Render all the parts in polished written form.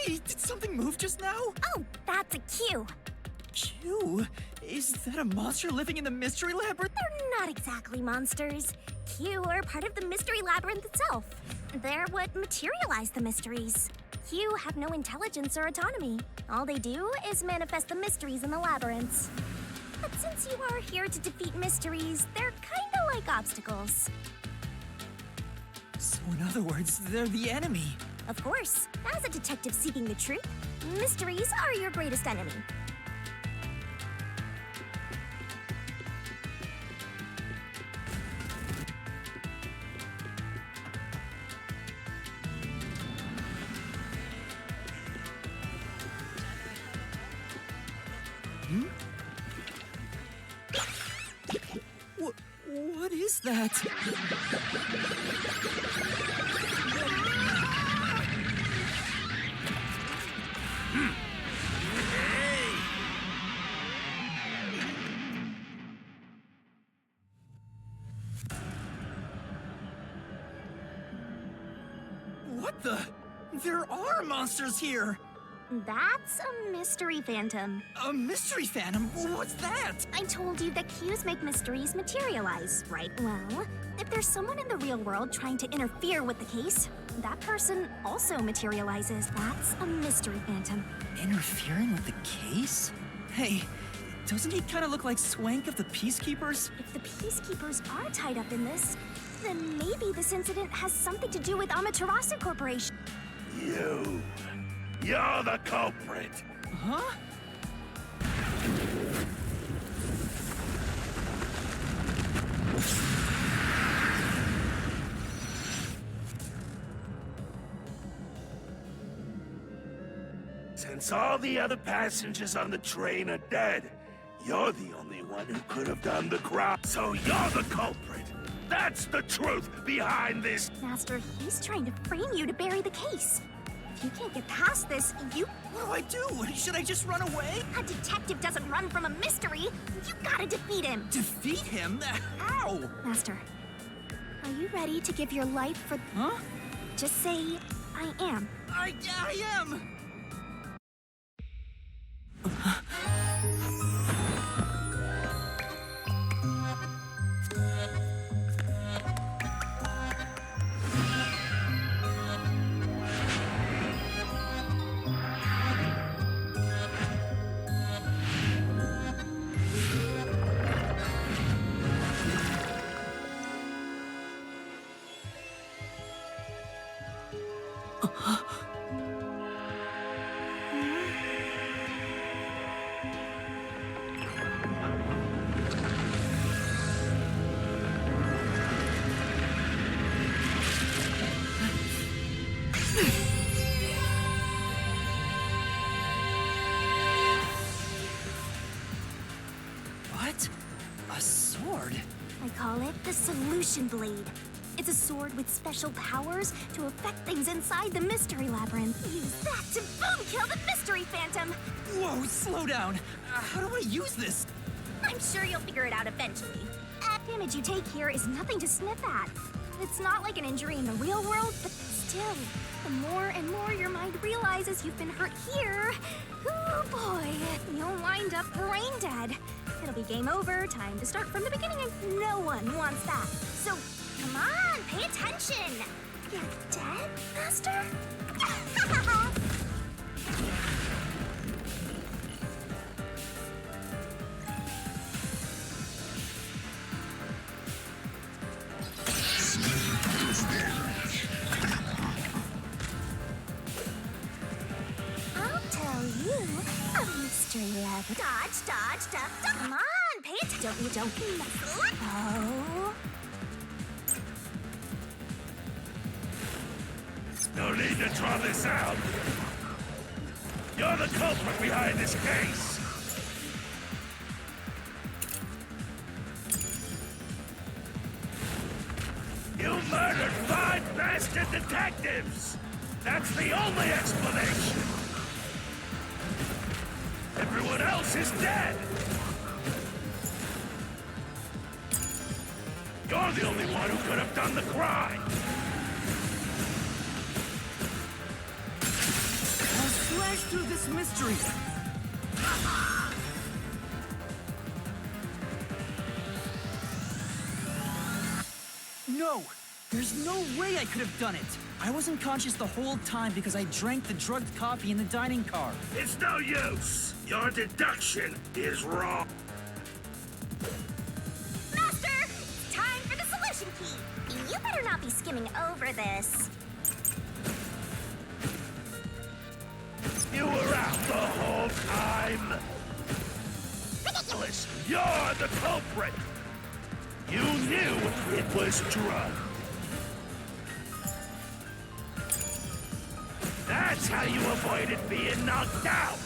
Hey, did something move just now? Oh, that's a cue. Q? Is that a monster living in the Mystery Labyrinth? They're not exactly monsters. Q are part of the Mystery Labyrinth itself. They're what materialize the mysteries. Q have no intelligence or autonomy. All they do is manifest the mysteries in the labyrinths. But since you are here to defeat mysteries, they're kinda like obstacles. So in other words, they're the enemy. Of course, as a detective seeking the truth, mysteries are your greatest enemy. What is that? What the? There are monsters here! That's a mystery phantom. A mystery phantom? What's that? I told you that cues make mysteries materialize, right? Well, if there's someone in the real world trying to interfere with the case, that person also materializes. That's a mystery phantom. Interfering with the case? Hey, doesn't he kind of look like Swank of the Peacekeepers? If the Peacekeepers are tied up in this, then maybe this incident has something to do with Amaterasu Corporation. You're the culprit! Huh? Since all the other passengers on the train are dead, you're the only one who could have done the crime. So you're the culprit! That's the truth behind this! Master, he's trying to frame you to bury the case. If you can't get past this, you... What do I do? Should I just run away? A detective doesn't run from a mystery. You gotta defeat him. Defeat him? How? Master, are you ready to give your life for... Huh? Just say, I am. I am! What? A sword? I call it the Solution Blade. It's a sword with special powers to affect things inside the Mystery Labyrinth. Use that to boom kill the Mystery Phantom! Whoa, slow down. How do I use this? I'm sure you'll figure it out eventually. Damage you take here is nothing to sniff at. It's not like an injury in the real world, but still, the more and more your mind realizes you've been hurt here, oh boy, you'll wind up brain dead. It'll be game over, time to start from the beginning, and no one wants that. So, come on, pay attention! You're dead, Master? I'll tell you a mystery lab. Dodge, dodge, duck, duck. Come on, pay attention. Don't mess up. Oh. No need to draw this out! You're the culprit behind this case! You murdered 5 bastard detectives! That's the only explanation! Everyone else is dead! You're the only one who could have done the crime! to this mystery. No! There's no way I could have done it! I wasn't conscious the whole time because I drank the drugged coffee in the dining car. It's no use. Your deduction is wrong. Master, it's time for the solution key. You better not be skimming over this. You were out the whole time. Ridiculous. You're the culprit. You knew it was drugged. That's how you avoided being knocked out.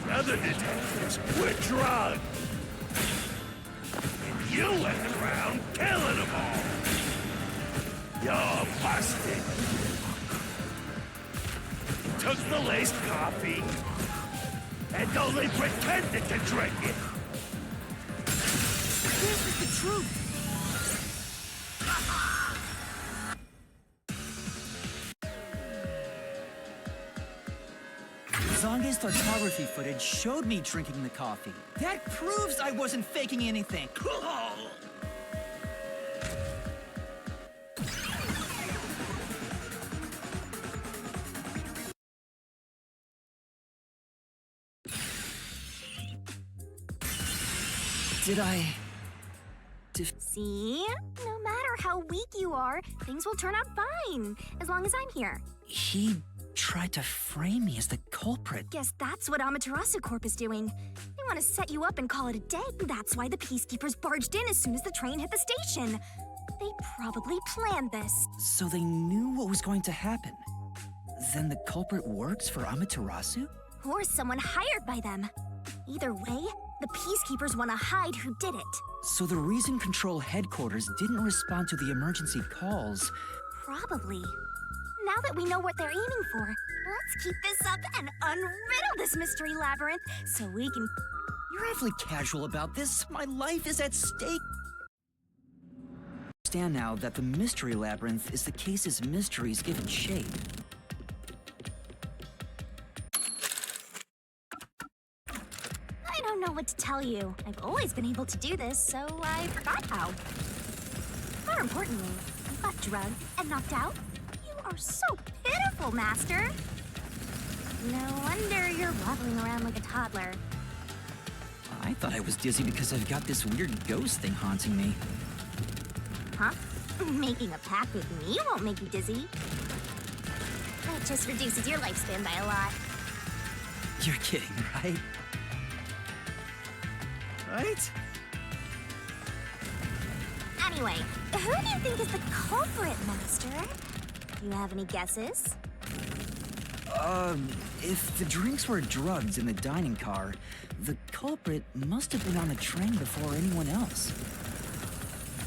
The other detectives were drugged. And you went around killing them all. You're busted. You took the laced coffee and only pretended to drink it. This is the truth! Zonge's photography footage showed me drinking the coffee. That proves I wasn't faking anything. Did I... See? No matter how weak you are, things will turn out fine, as long as I'm here. He tried to frame me as the culprit. Guess that's what Amaterasu Corp is doing. They want to set you up and call it a day. That's why the Peacekeepers barged in as soon as the train hit the station. They probably planned this. So they knew what was going to happen. Then the culprit works for Amaterasu? Or someone hired by them. Either way, the Peacekeepers want to hide who did it. So the Reason Control headquarters didn't respond to the emergency calls. Probably. Now that we know what they're aiming for, let's keep this up and unriddle this mystery labyrinth so we can... You're awfully casual about this. My life is at stake. Understand now that the mystery labyrinth is the case's mysteries given shape. I don't know what to tell you. I've always been able to do this, so I forgot how. More importantly, you got drugged and knocked out. You are so pitiful, Master. No wonder you're wobbling around like a toddler. I thought I was dizzy because I've got this weird ghost thing haunting me. Huh? Making a pact with me won't make you dizzy. That just reduces your lifespan by a lot. You're kidding, right? Right? Anyway, who do you think is the culprit, Master? Do you have any guesses? If the drinks were drugged in the dining car, the culprit must have been on the train before anyone else.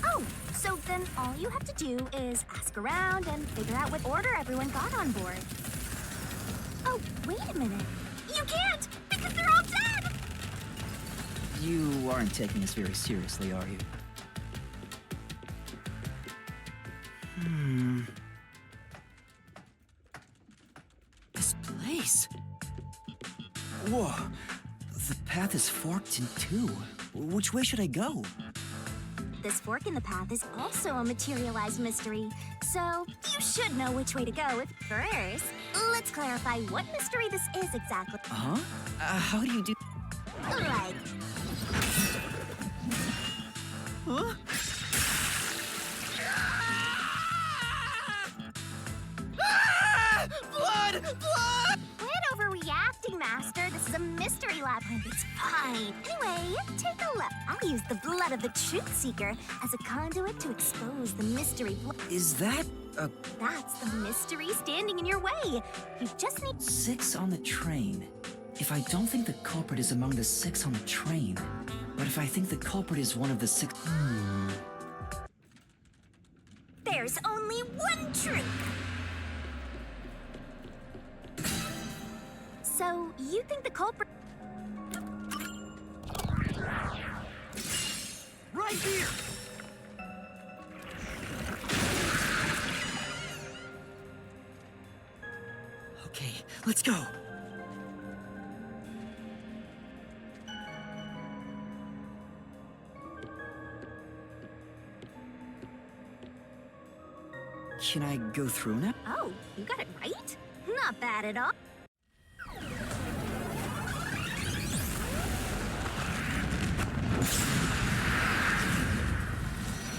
Oh, so then all you have to do is ask around and figure out what order everyone got on board. Oh, wait a minute. You can't, because they're all dead! You aren't taking this very seriously, are you? This place... Whoa. The path is forked in two. Which way should I go? This fork in the path is also a materialized mystery, so you should know which way to go. First, let's clarify what mystery this is exactly. Huh? How do you do... Like... Huh? Blood! Blood! Quit overreacting, Master. This is a mystery labyrinth. It's fine. Anyway, take a look. I'll use the blood of the Truth Seeker as a conduit to expose the mystery. Is that a... That's the mystery standing in your way. You just need... 6 on the train? If I don't think the culprit is among the 6 on the train, but if I think the culprit is one of the 6... There's only one truth. So, you think the culprit... Right here! Okay, let's go. Can I go through now? Oh, you got it right? Not bad at all.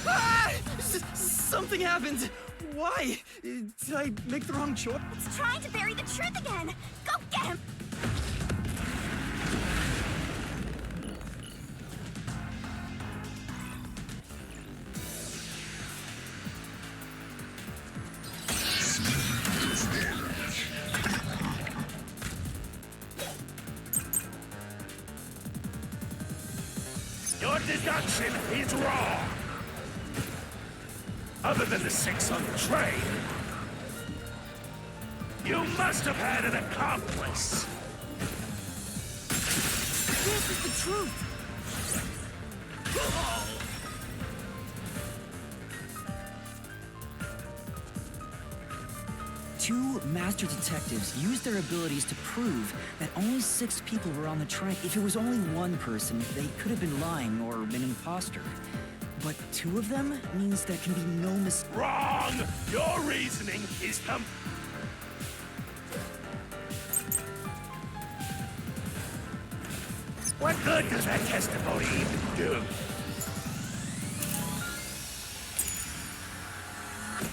Ah! Something happened! Why? Did I make the wrong choice? It's trying to bury the truth again. Go get him! Your deduction is wrong. Other than the 6 on the train, you must have had an accomplice. This is the truth. Two master detectives used their abilities to prove that only 6 people were on the train. If it was only one person, they could have been lying or an imposter. But 2 of them means there can be no mistake. Wrong! Your reasoning is What good does that testimony even do?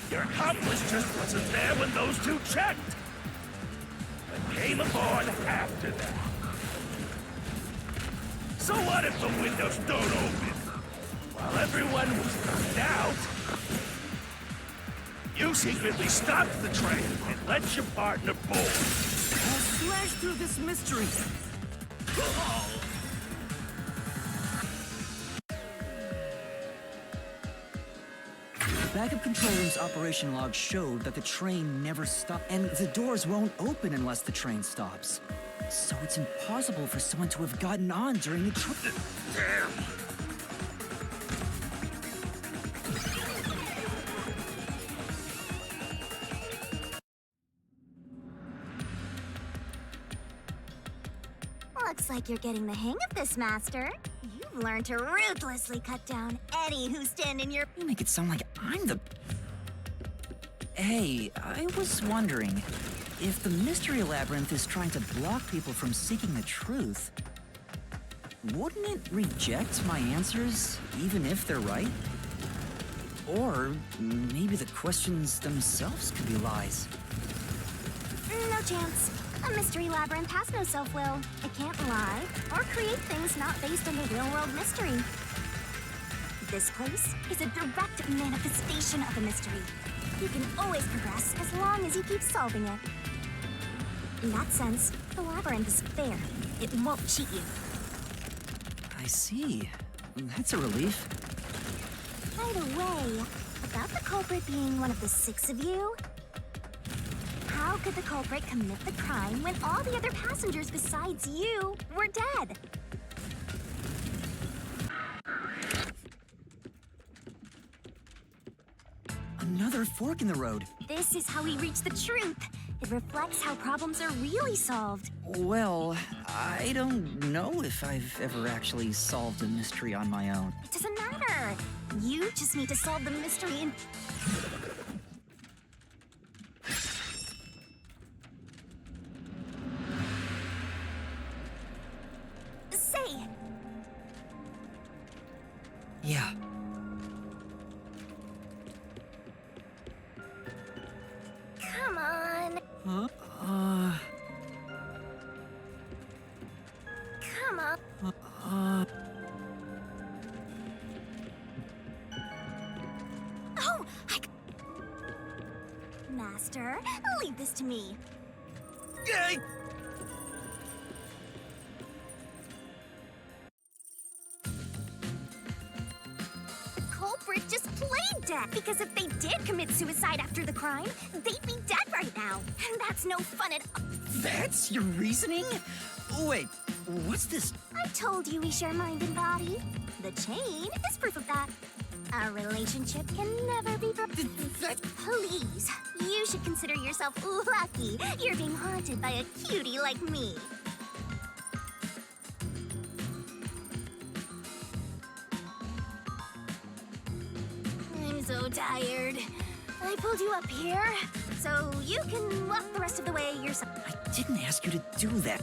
Your accomplice just wasn't there when those 2 checked, but came aboard after that. So what if the windows don't open? While everyone was knocked out, you secretly stopped the train and let your partner board. I'll slash through this mystery. Backup control room's operation log showed that the train never stopped, and the doors won't open unless the train stops. So it's impossible for someone to have gotten on during the trip. Damn! Looks like you're getting the hang of this, Master. You've learned to ruthlessly cut down any who stand in your... You make it sound like I'm the... Hey, I was wondering, if the Mystery Labyrinth is trying to block people from seeking the truth, wouldn't it reject my answers, even if they're right? Or maybe the questions themselves could be lies. No chance. A mystery labyrinth has no self-will. It can't lie or create things not based on the real-world mystery. This place is a direct manifestation of a mystery. You can always progress as long as you keep solving it. In that sense, the labyrinth is fair. It won't cheat you. I see. That's a relief. By the way, about the culprit being one of the 6 of you, how could the culprit commit the crime when all the other passengers besides you were dead? Another fork in the road. This is how we reach the truth. It reflects how problems are really solved. Well, I don't know if I've ever actually solved a mystery on my own. It doesn't matter. You just need to solve the mystery and... Say, Yeah. come on. Huh? Come on. Oh, Master, leave this to me. Yay! The culprit just played dead. Because if they did commit suicide after the crime, they'd be dead right now. And that's no fun at all. That's your reasoning? Wait, what's this? I told you we share mind and body. The chain is proof of that. Our relationship can never be Please, you should consider yourself lucky you're being haunted by a cutie like me. I'm so tired. I pulled you up here, so you can walk the rest of the way yourself. I didn't ask you to do that.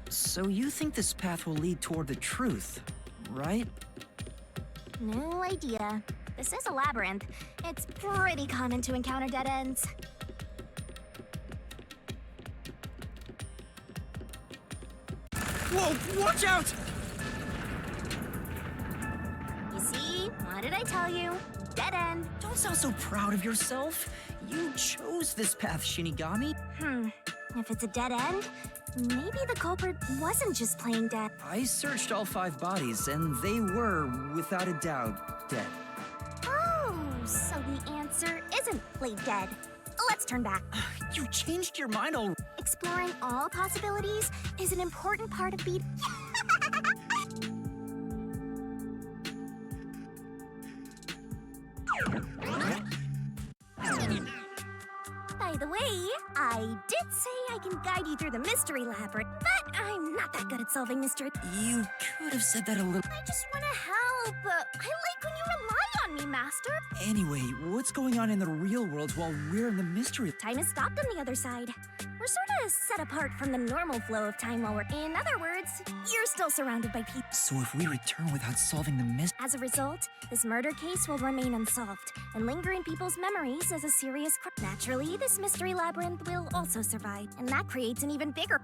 So you think this path will lead toward the truth, right? No idea. This is a labyrinth. It's pretty common to encounter dead ends. Whoa, watch out! You see? What did I tell you? Dead end. Don't sound so proud of yourself. You chose this path, Shinigami. If it's a dead end, maybe the culprit wasn't just playing dead. I searched all 5 bodies, and they were, without a doubt, dead. Oh, so the answer isn't play dead. Let's turn back. You changed your mind already. Exploring all possibilities is an important part of being. By the way, I did say I can guide you through the mystery labyrinth, but I'm not that good at solving mysteries. You could have said that a little... I just want to help. I like when you rely on me, Master. Anyway, what's going on in the real world while we're in the mystery? Time has stopped on the other side. We're sort of set apart from the normal flow of time while we're... In other words, you're still surrounded by people. So if we return without solving the mystery... As a result, this murder case will remain unsolved and linger in people's memories as a serious crime. Naturally, this mystery labyrinth will also survive, and that creates an even bigger...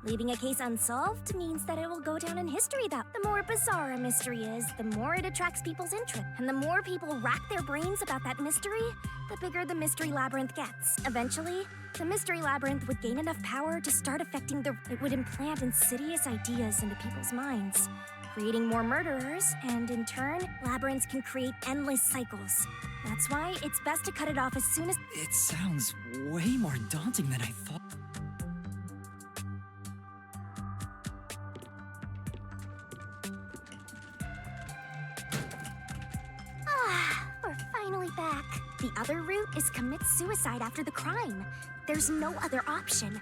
Leaving a case unsolved means that it will go down in history that the more bizarre a mystery is, the more it attracts people's interest. And the more people rack their brains about that mystery, the bigger the mystery labyrinth gets. Eventually, the mystery labyrinth would gain enough power to start affecting the... It would implant insidious ideas into people's minds, creating more murderers, and in turn, labyrinths can create endless cycles. That's why it's best to cut it off as soon as... It sounds way more daunting than I thought. We're finally back. The other route is commit suicide after the crime. There's no other option.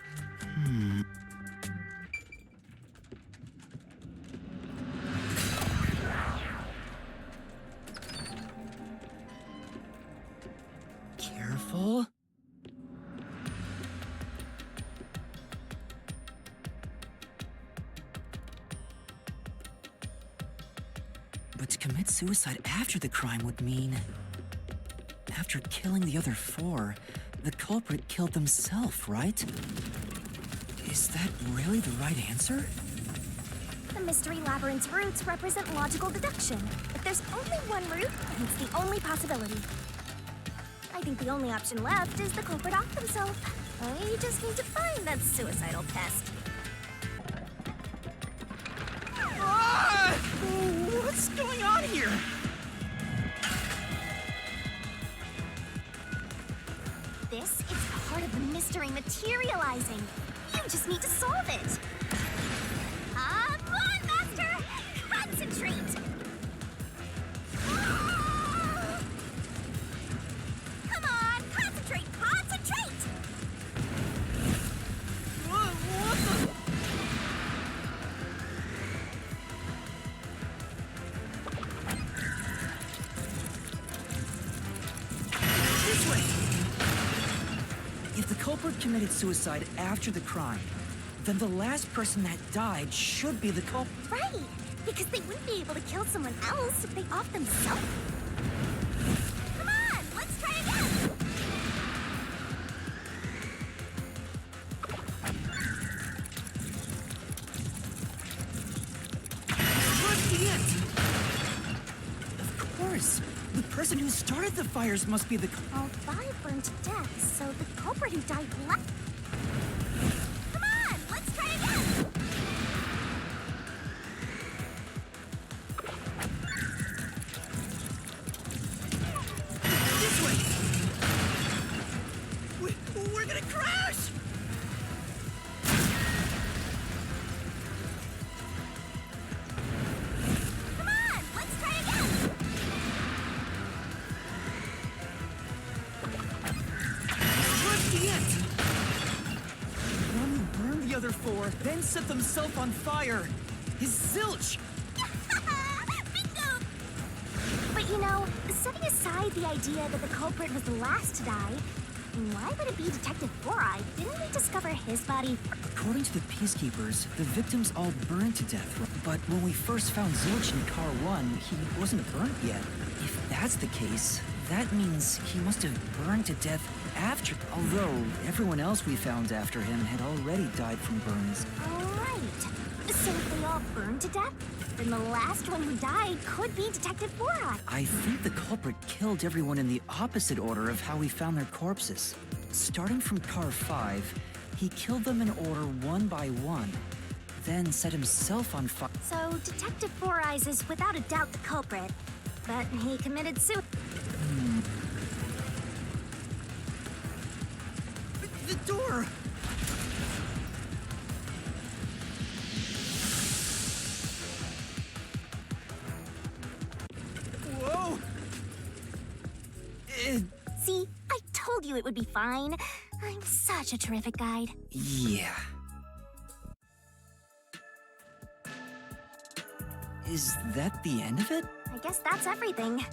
Careful. But to commit suicide after the crime would mean... After killing the other 4, the culprit killed themselves, right? Is that really the right answer? The mystery labyrinth's routes represent logical deduction. If there's only one route, then it's the only possibility. I think the only option left is the culprit off themselves. I just need to find that suicidal test. Ah! What's going on here? This is part of the mystery materializing. You just need to solve it. Come on, Master! Concentrate! Come on, concentrate! Concentrate! What the... This way! If the culprit committed suicide after the crime, then the last person that died should be the culprit. Right, because they wouldn't be able to kill someone else if they off themselves. Come on, let's try again! Towards the end! Of course, the person who started the fires must be the... All 5 burned to death, so the culprit who died left. Come on, let's try again! This way! We're gonna crash! for, then set themselves on fire. Is Zilch. Bingo! But you know, setting aside the idea that the culprit was the last to die, why would it be Detective Four-Eye? Didn't we discover his body? According to the Peacekeepers, the victims all burned to death. But when we first found Zilch in Car 1, he wasn't burnt yet. If that's the case, that means he must have burned to death after. Although everyone else we found after him had already died from burns. Alright. So if they all burned to death, then the last one who died could be Detective Four-Eye. I think the culprit killed everyone in the opposite order of how we found their corpses. Starting from Car 5, he killed them in order one by one, then set himself on fire. So Detective Four-Eyes is without a doubt the culprit, but he committed suicide. The door! Whoa! See, I told you it would be fine. I'm such a terrific guide. Yeah. Is that the end of it? I guess that's everything.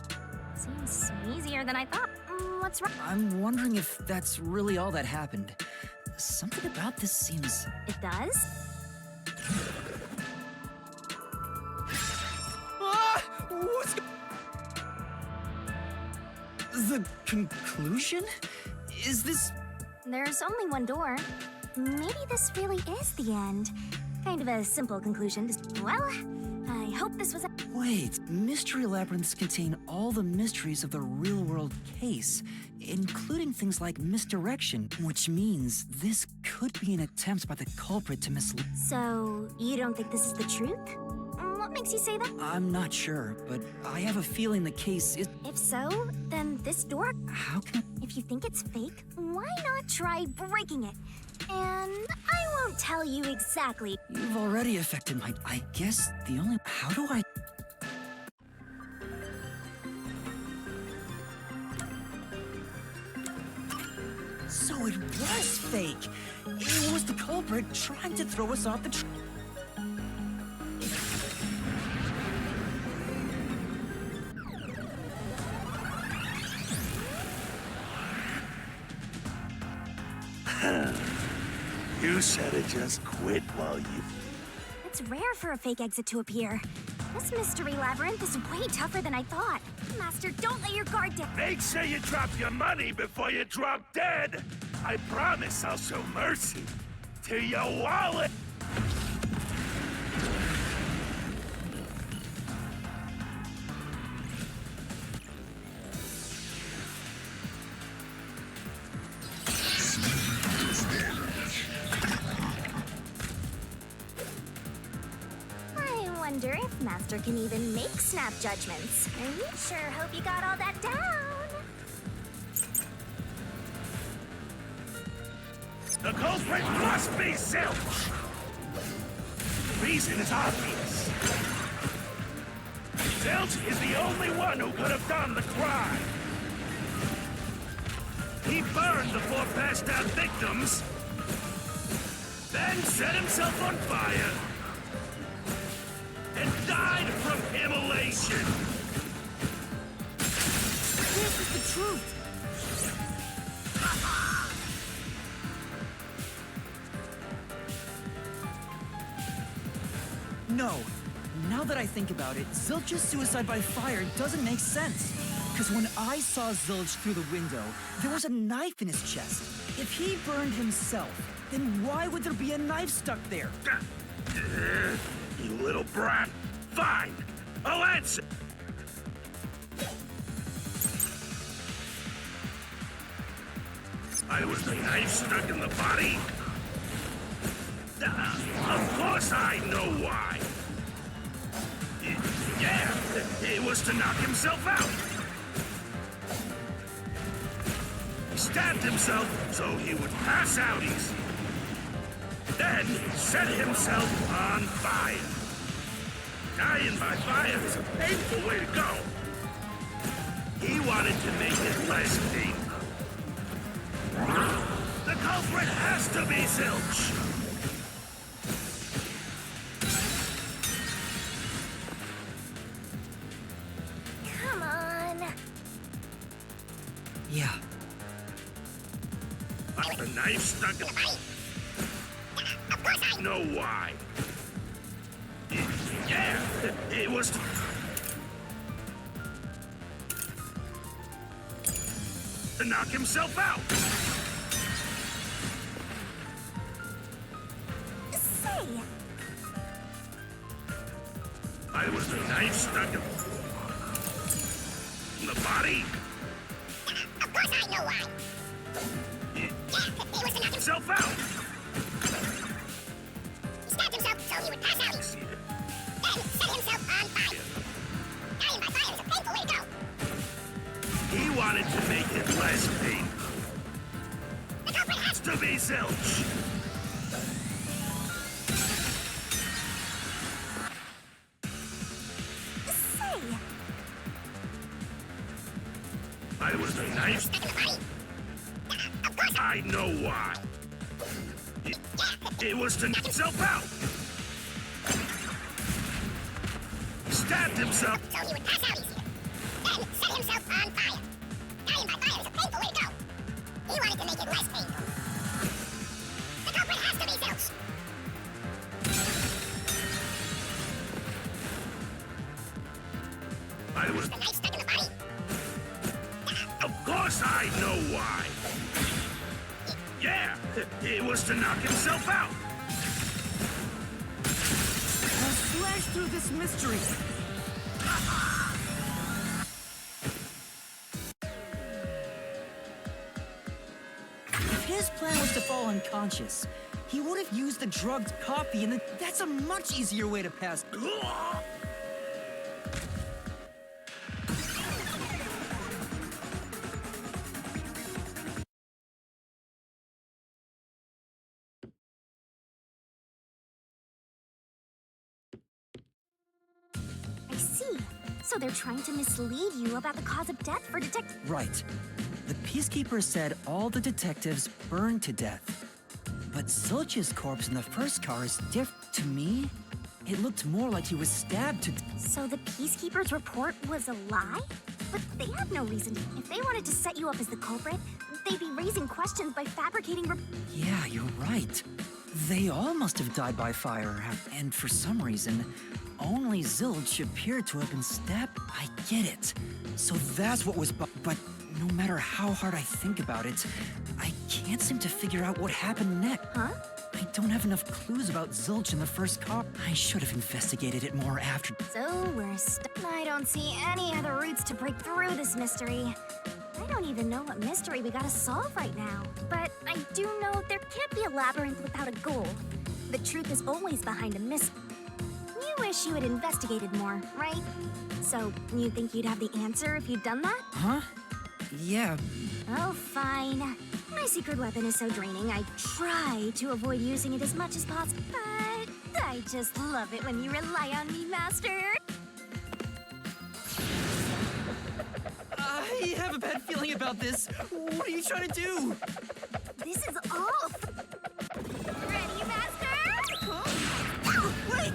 Seems easier than I thought. What's wrong? I'm wondering if that's really all that happened. Something about this seems... It does? Ah! What's... The conclusion? Is this... There's only one door. Maybe this really is the end. Kind of a simple conclusion. Well, I hope this was a... Wait, mystery labyrinths contain all the mysteries of the real-world case, including things like misdirection, which means this could be an attempt by the culprit to mislead. So, you don't think this is the truth? What makes you say that? I'm not sure, but I have a feeling the case is... If so, then this door... How can... If you think it's fake, why not try breaking it? And I won't tell you exactly. You've already affected my... I guess the only... How do I... So it was fake. It was the culprit trying to throw us off the You should have just quit while you... It's rare for a fake exit to appear. This mystery labyrinth is way tougher than I thought. Master, don't let your guard down. Make sure you drop your money before you drop dead. I promise I'll show mercy to your wallet. I wonder if Master can even make snap judgments. I sure hope you got all that down. The culprit must be Zilch. The reason is obvious. Zilch is the only one who could have done the crime. He burned the 4 passed out victims, then set himself on fire, and died from immolation. This is the truth! No. Now that I think about it, Zilch's suicide by fire doesn't make sense. Because when I saw Zilch through the window, there was a knife in his chest. If he burned himself, then why would there be a knife stuck there? You little brat. Fine. I'll answer. Why was the knife stuck in the body? Of course I know why. Yeah, it was to knock himself out. He stabbed himself so he would pass out easy. Then set himself on fire. Dying by fire is a painful way to go. He wanted to make it less painful. The culprit has to be Zilch. Yeah. The knife stuck in... Of course I know why. Yeah, it was... to knock himself out. Say, I was the knife stuck in the body. Of course I know why. Yeah, he was to knock Himself out. He stabbed himself so he would pass out. Then set himself on fire. Dying by fire is a painful way to go. He wanted to make it less painful. The culprit has To be zilch. say, I was the knife. stuck in the body. Of course I know why. It was to knock himself out. He stabbed himself. so he would pass out easier. Then set himself on fire. Dying by fire is a painful way to go. He wanted to make it less painful. The culprit has to be zilch. I was... The knife stuck in the body. Of course I know why. Yeah, it was to knock himself out. I'll slash through this mystery. If his plan was to fall unconscious, he would have used the drugged coffee, and that's a much easier way to pass. I see. So they're trying to mislead you about the cause of death for Right. The Peacekeeper said all the detectives burned to death. But Zilch's corpse in the first car is different. To me, it looked more like he was stabbed to So the Peacekeeper's report was a lie? But they have no reason to. If they wanted to set you up as the culprit, they'd be raising questions by fabricating Yeah, you're right. They all must have died by fire, and for some reason, only Zilch appeared to have been stabbed. I get it. So that's what was but no matter how hard I think about it, I can't seem to figure out what happened next. Huh? I don't have enough clues about Zilch in the first car. I should have investigated it more after. So we're I don't see any other routes to break through this mystery. I don't even know what mystery we gotta solve right now. But I do know there can't be a labyrinth without a goal. The truth is always behind a mystery. You wish you had investigated more, right? So you think you'd have the answer if you'd done that? Huh? Yeah. Oh, fine. My secret weapon is so draining, I try to avoid using it as much as possible. But I just love it when you rely on me, Master. I have a bad feeling about this. What are you trying to do? This is all. Ready, Master? Oh, wait!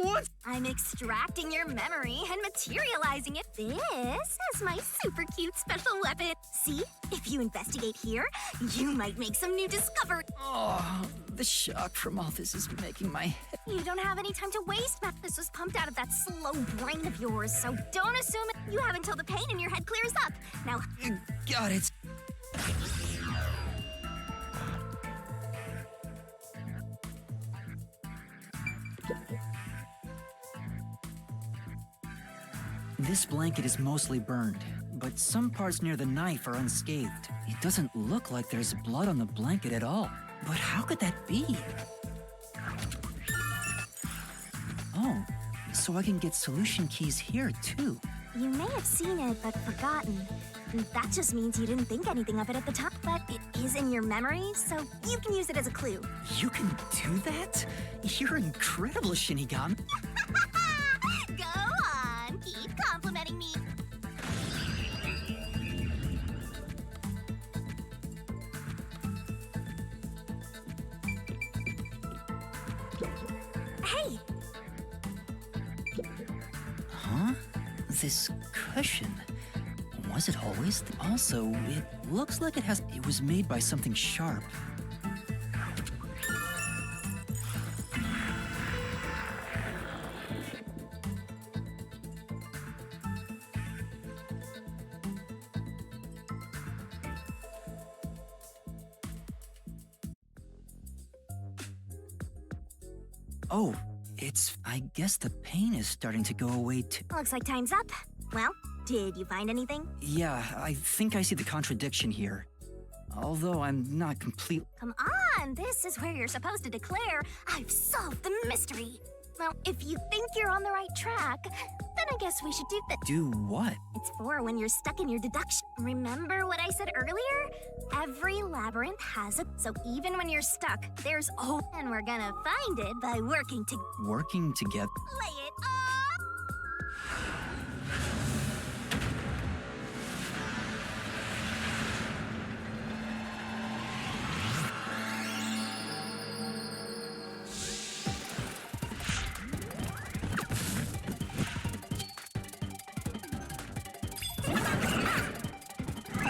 What? I'm extracting your memory and materializing it. This is my super cute special weapon. See? If you investigate here, you might make some new discovery. Oh, the shock from all this is making my head. You don't have any time to waste, Matt. This was pumped out of that slow brain of yours, so don't assume it. You have until the pain in your head clears up. Now, Got it. This blanket is mostly burned, but some parts near the knife are unscathed. It doesn't look like there's blood on the blanket at all. But how could that be? Oh, so I can get solution keys here too. you may have seen it but forgotten. That just means you didn't think anything of it at the time, but it is in your memory, so you can use it as a clue. You can do that? You're incredible, Shinigami. Go on, keep complimenting me. Hey, Huh? This cushion. Was it always? Also, it looks like it was made by something sharp. Oh, I guess the pain is starting to go away too. looks like time's up. Well, did you find anything? Yeah, I think I see the contradiction here. Although I'm not complete. Come on, this is where you're supposed to declare, I've solved the mystery. Well, if you think you're on the right track, then I guess we should do this. Do what? It's for when you're stuck in your deduction. Remember what I said earlier? Every labyrinth has a... So even when you're stuck, there's... Oh, and we're gonna find it by working to... Working together? Lay it on!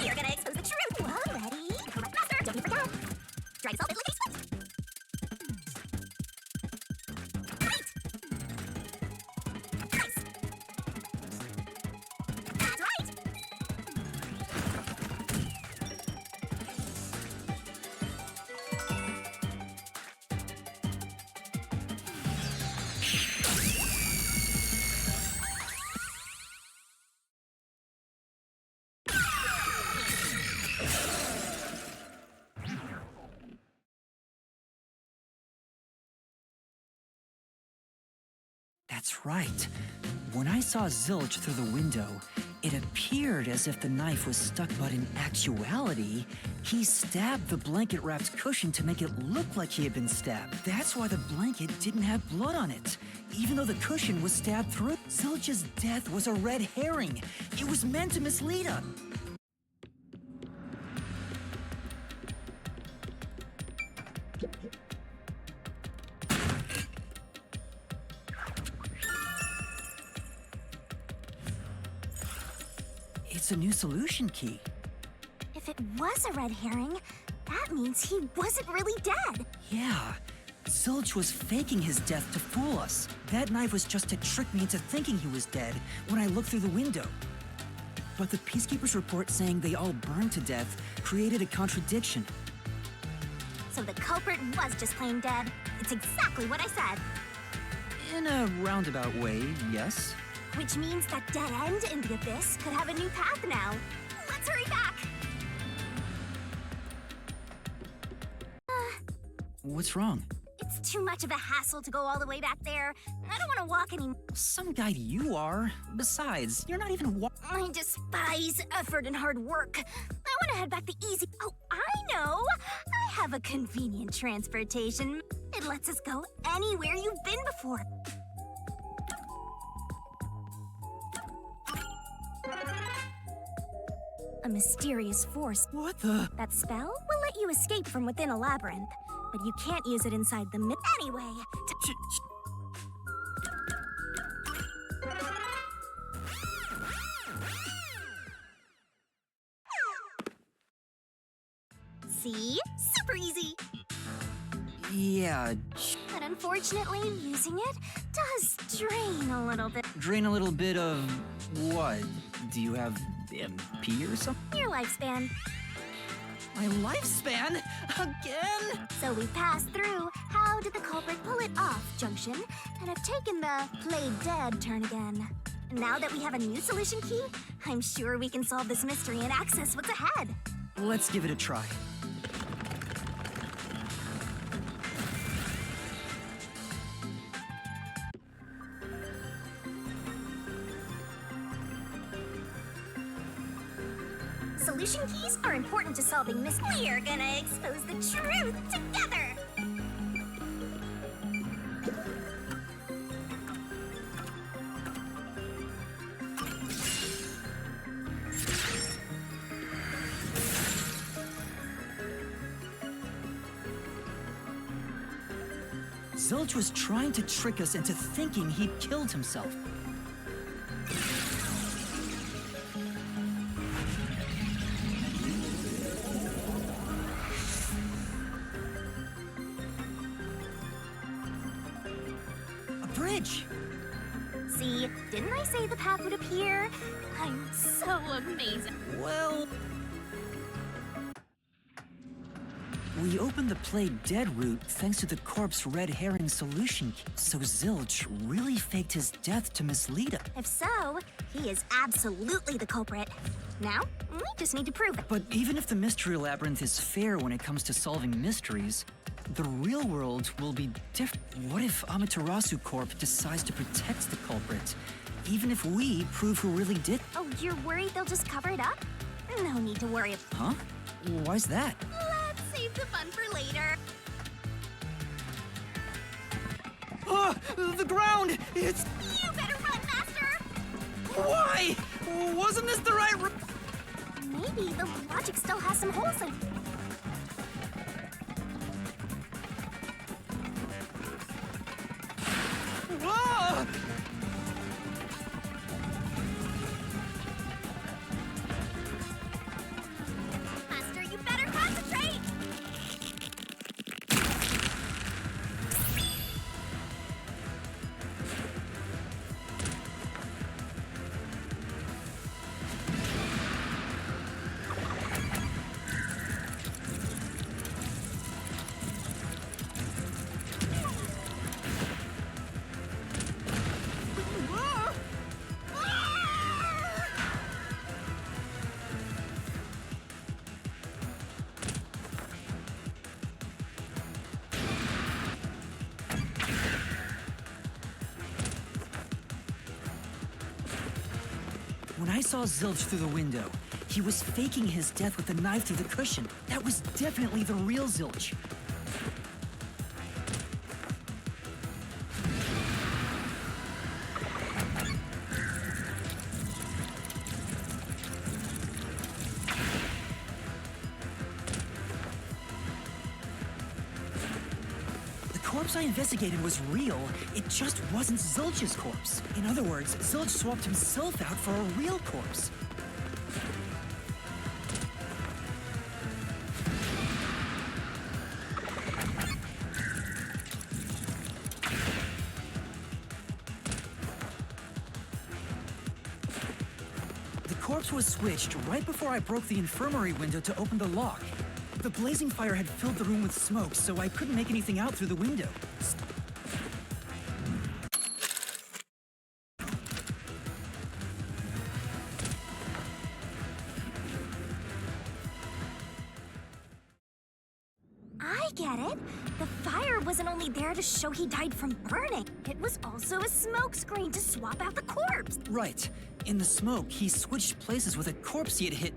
You're gonna expose the truth! Well, ready? Faster! Don't you forget! Try to solve it lickety split! Right! Nice! That's right! That's right. When I saw Zilch through the window, it appeared as if the knife was stuck, but in actuality, he stabbed the blanket-wrapped cushion to make it look like he had been stabbed. That's why the blanket didn't have blood on it, even though the cushion was stabbed through. Zilch's death was a red herring. It was meant to mislead us. It's a new solution key. If it was a red herring, that means he wasn't really dead. Yeah, Zilch was faking his death to fool us. That knife was just to trick me into thinking he was dead when I looked through the window. But the Peacekeeper's report saying they all burned to death created a contradiction. So the culprit was just plain dead. It's exactly what I said. In a roundabout way, yes. Which means that dead end in the abyss could have a new path now. Let's hurry back! What's wrong? It's too much of a hassle to go all the way back there. I don't want to walk anymore. Some guide you are. Besides, you're not even I despise effort and hard work. I want to head back the easy... Oh, I know! I have a convenient transportation. It lets us go anywhere you've been before. A mysterious force. What the? That spell will let you escape from within a labyrinth, but you can't use it inside the Anyway, See? Super easy! Yeah, But unfortunately, using it does drain a little bit. drain a little bit of what? Do you have MP or something? Your lifespan. My lifespan? Again? So we passed through how did the culprit pull it off junction and have taken the played dead turn again. Now that we have a new solution key, I'm sure we can solve this mystery and access what's ahead. Let's give it a try. Solution keys are important to solving mysteries. We're gonna expose the truth together! Zilch was trying to trick us into thinking he'd killed himself. A bridge! See, didn't I say the path would appear? I'm so amazing. Well... We opened the Play Dead route thanks to the corpse red herring solution key. So Zilch really faked his death to mislead us. If so, he is absolutely the culprit. Now, we just need to prove it. But even if the Mystery Labyrinth is fair when it comes to solving mysteries, the real world will be different. What if Amaterasu Corp decides to protect the culprit, even if we prove who really did? Oh, you're worried they'll just cover it up? No need to worry. Huh? Why's that? Let's save the fun for later. Ah! The ground! It's... You better run, Master! Why? Wasn't this the right route? Maybe the logic still has some holes in it. Whoa! Master, you better concentrate! When I saw Zilch through the window, he was faking his death with a knife through the cushion. That was definitely the real Zilch. The corpse I investigated was real, it just wasn't Zilch's corpse. In other words, Zilch swapped himself out for a real corpse. The corpse was switched right before I broke the infirmary window to open the lock. The blazing fire had filled the room with smoke, so I couldn't make anything out through the window. I get it. The fire wasn't only there to show he died from burning. It was also a smokescreen to swap out the corpse. Right. In the smoke, he switched places with a corpse he had hit.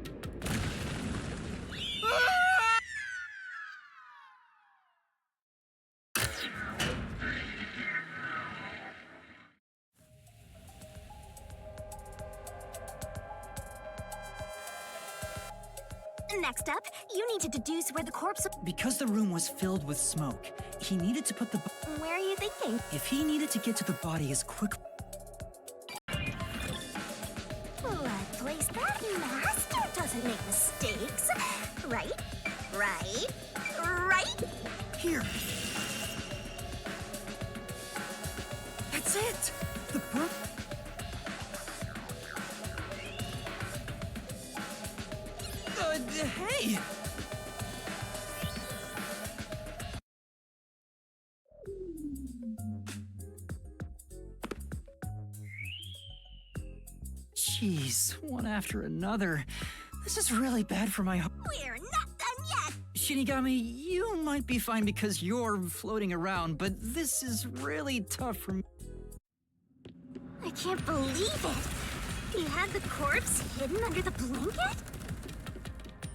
Next up, you need to deduce where the corpse... Because the room was filled with smoke, he needed to put the... Where are you thinking? If he needed to get to the body as quick... Let's place that. Master doesn't make mistakes. Right? Right? Right? Here! That's it! The burp... hey! Jeez, one after another. This is really bad for my heart. We're not done yet! Shinigami, you might be fine because you're floating around, but this is really tough for me. I can't believe it! He had the corpse hidden under the blanket?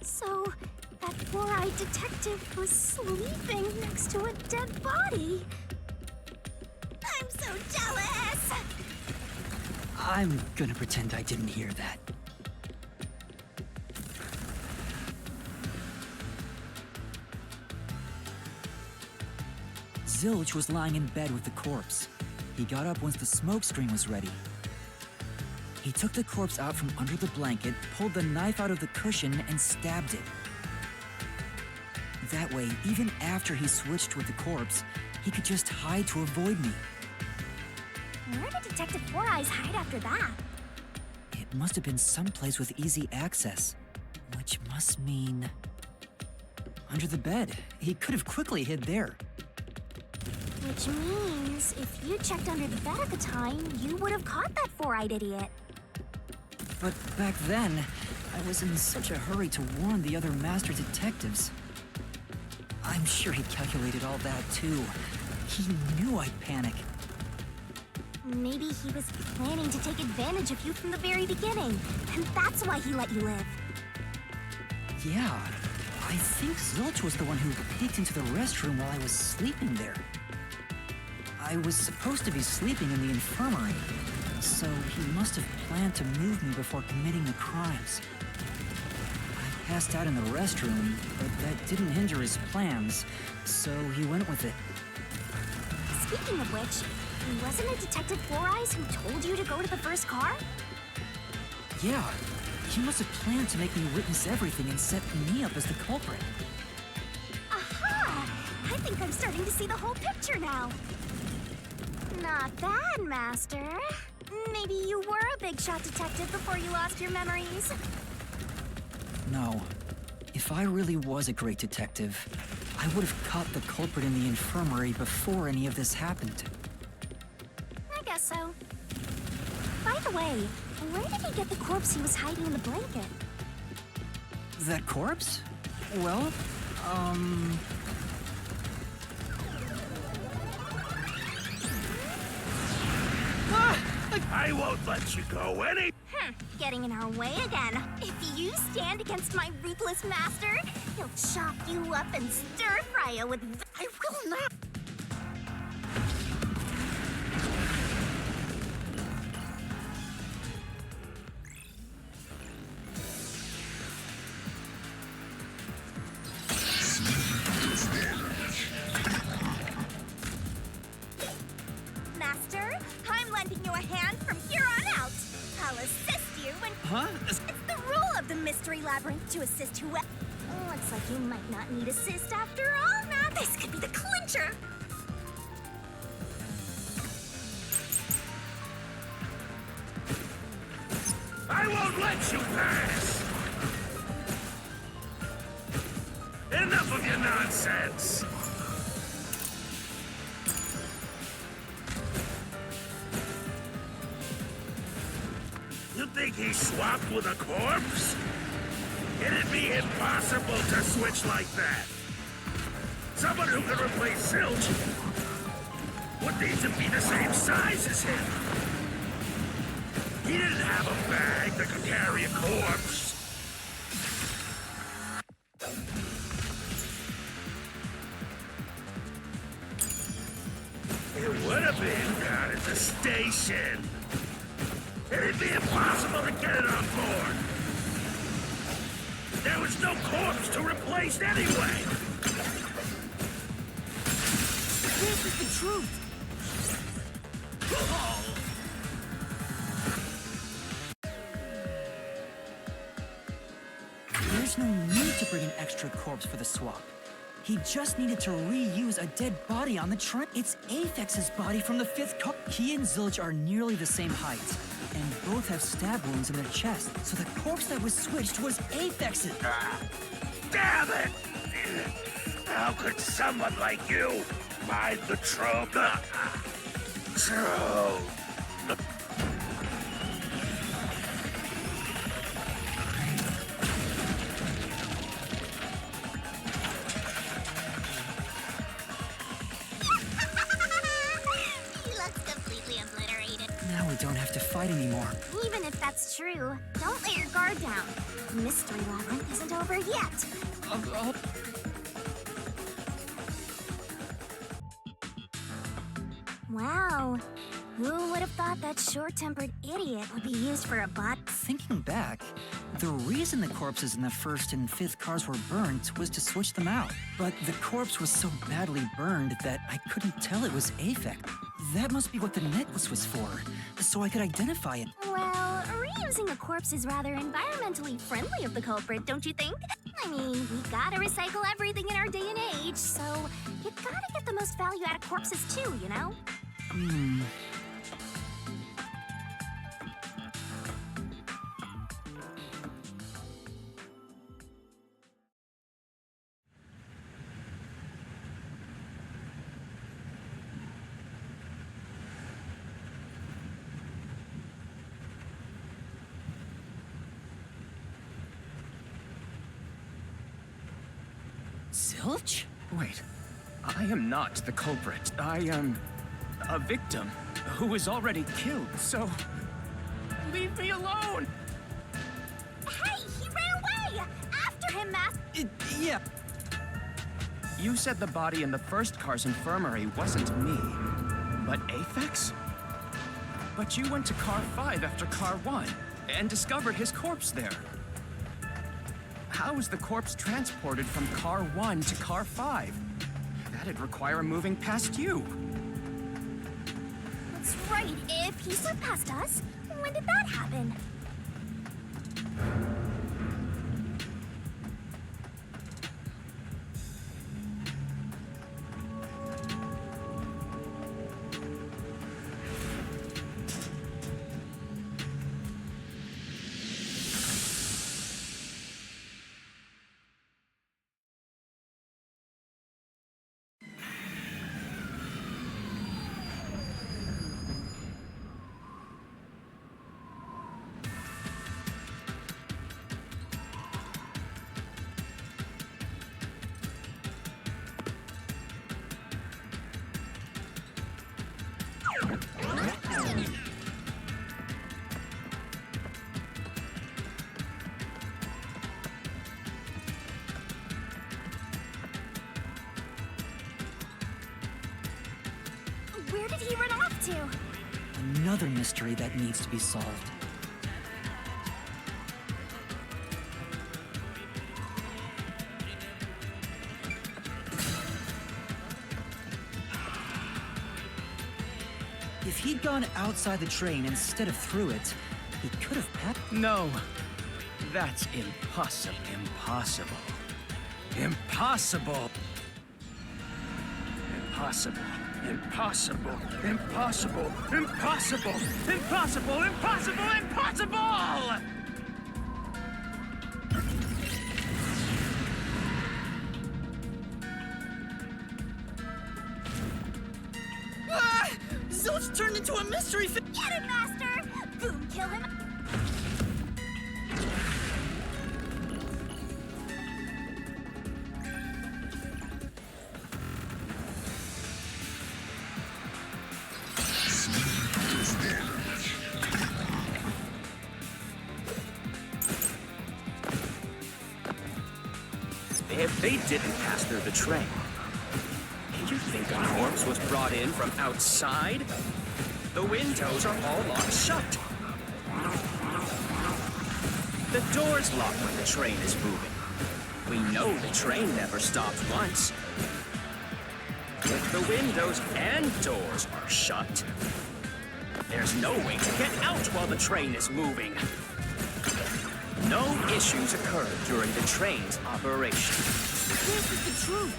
So, that four-eyed detective was sleeping next to a dead body. I'm so jealous! I'm gonna pretend I didn't hear that. Zilch was lying in bed with the corpse. He got up once the smoke screen was ready. He took the corpse out from under the blanket, pulled the knife out of the cushion, and stabbed it. That way, even after he switched with the corpse, he could just hide to avoid me. Where did Detective Four Eyes hide after that? It must have been someplace with easy access, which must mean... under the bed. He could have quickly hid there. Which means, if you checked under the bed at the time, you would have caught that four-eyed idiot. But back then, I was in such a hurry to warn the other master detectives. I'm sure he calculated all that too. He knew I'd panic. Maybe he was planning to take advantage of you from the very beginning, and that's why he let you live. Yeah, I think Zilch was the one who peeked into the restroom while I was sleeping there. I was supposed to be sleeping in the infirmary, so he must have planned to move me before committing the crimes. I passed out in the restroom, but that didn't hinder his plans, so he went with it. Speaking of which, wasn't it Detective Four Eyes who told you to go to the first car? Yeah, he must have planned to make me witness everything and set me up as the culprit. Aha! I think I'm starting to see the whole picture now. Not bad, Master. Maybe you were a big shot detective before you lost your memories. No. If I really was a great detective, I would have caught the culprit in the infirmary before any of this happened. I guess so. By the way, where did he get the corpse he was hiding in the blanket? That corpse? Well, I won't let you go any... Getting in our way again. If you stand against my ruthless master, he'll chop you up and stir-fry you with... I will not... Master, I'm lending you a hand from here on out. I'll assist you when... huh? It's the rule of the Mystery Labyrinth to assist whoever... Looks like you might not need assist after all, now. This could be the clincher. I won't let you pass! Enough of your nonsense! You think he swapped with a corpse? It'd be impossible to switch like that. Someone who could replace Zilch would need to be the same size as him. He didn't have a bag that could carry a corpse. It would have been down at the station. It'd be impossible to get it on board. There was no corpse to replace anyway. This is the truth! There's no need to bring an extra corpse for the swap. He just needed to reuse a dead body on the train. It's Aphex's body from the 5th car. He and Zilch are nearly the same height, and both have stab wounds in their chest, so the corpse that was switched was Aphex's. Damn it! How could someone like you find the truth? Truth! He looks completely obliterated. Now we don't have to fight anymore. Even if that's true, don't let your guard down. Mystery Labyrinth isn't over yet. Wow, Who would have thought that short-tempered idiot would be used for a bot? Thinking back, the reason the corpses in the first and fifth cars were burned was to switch them out. But the corpse was so badly burned that I couldn't tell it was Afek. That must be what the necklace was for, so I could identify it. Well, reusing a corpse is rather environmentally friendly of the culprit, don't you think? I mean, we gotta recycle everything in our day and age, so you gotta get the most value out of corpses too, you know? Zilch? Wait, I am not the culprit. I am a victim who was already killed, so leave me alone! Hey, he ran away! After him, Master! Yeah. You said the body in the first car's infirmary wasn't me, but Afek's? But you went to car 5 after car 1 and discovered his corpse there. How was the corpse transported from car 1 to car 5? That'd require moving past you. That's right, if he surpassed us, when did that happen? Where did he run off to? Another mystery that needs to be solved. If he'd gone outside the train instead of through it, he could have passed. No, that's impossible. Impossible. Impossible. Impossible. Impossible. Impossible. Impossible. Impossible. Impossible. Impossible! Ah! Zilch turned into a mystery fi- Get him, Master! Boom, kill him! If they didn't pass through the train, do you think a corpse was brought in from outside? The windows are all locked shut. The door's locked when the train is moving. We know the train never stops once. If the windows and doors are shut, there's no way to get out while the train is moving. No issues occurred during the train's operation. This is the truth.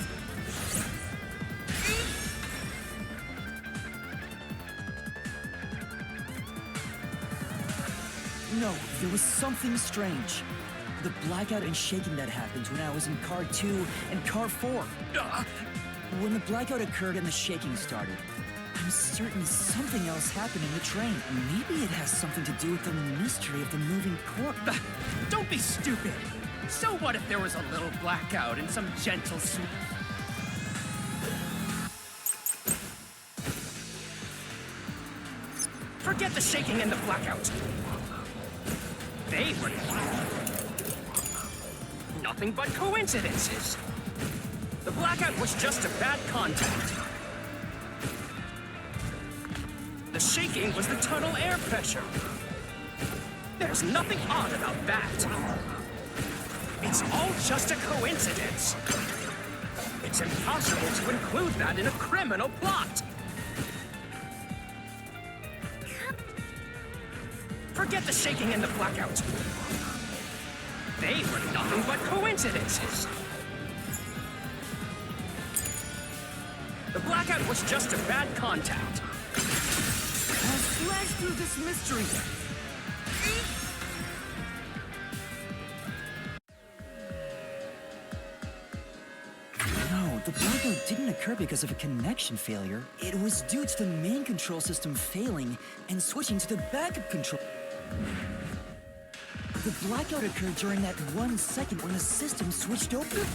No, there was something strange. The blackout and shaking that happened when I was in car 2 and car 4. When the blackout occurred and the shaking started, I'm certain something else happened in the train. Maybe it has something to do with the mystery of the moving corpse. Don't be stupid. So what if there was a little blackout and some gentle soup? Forget the shaking and the blackout. They were nothing but coincidences. The blackout was just a bad contact. The shaking shaking was the tunnel air pressure. There's nothing odd about that. It's all just a coincidence. It's impossible to include that in a criminal plot. Forget the shaking and the blackout. They were nothing but coincidences. The blackout was just a bad contact. I'll slash through this mystery. No, the blackout didn't occur because of a connection failure. It was due to the main control system failing and switching to the backup control. The blackout occurred during that 1 second when the system switched over.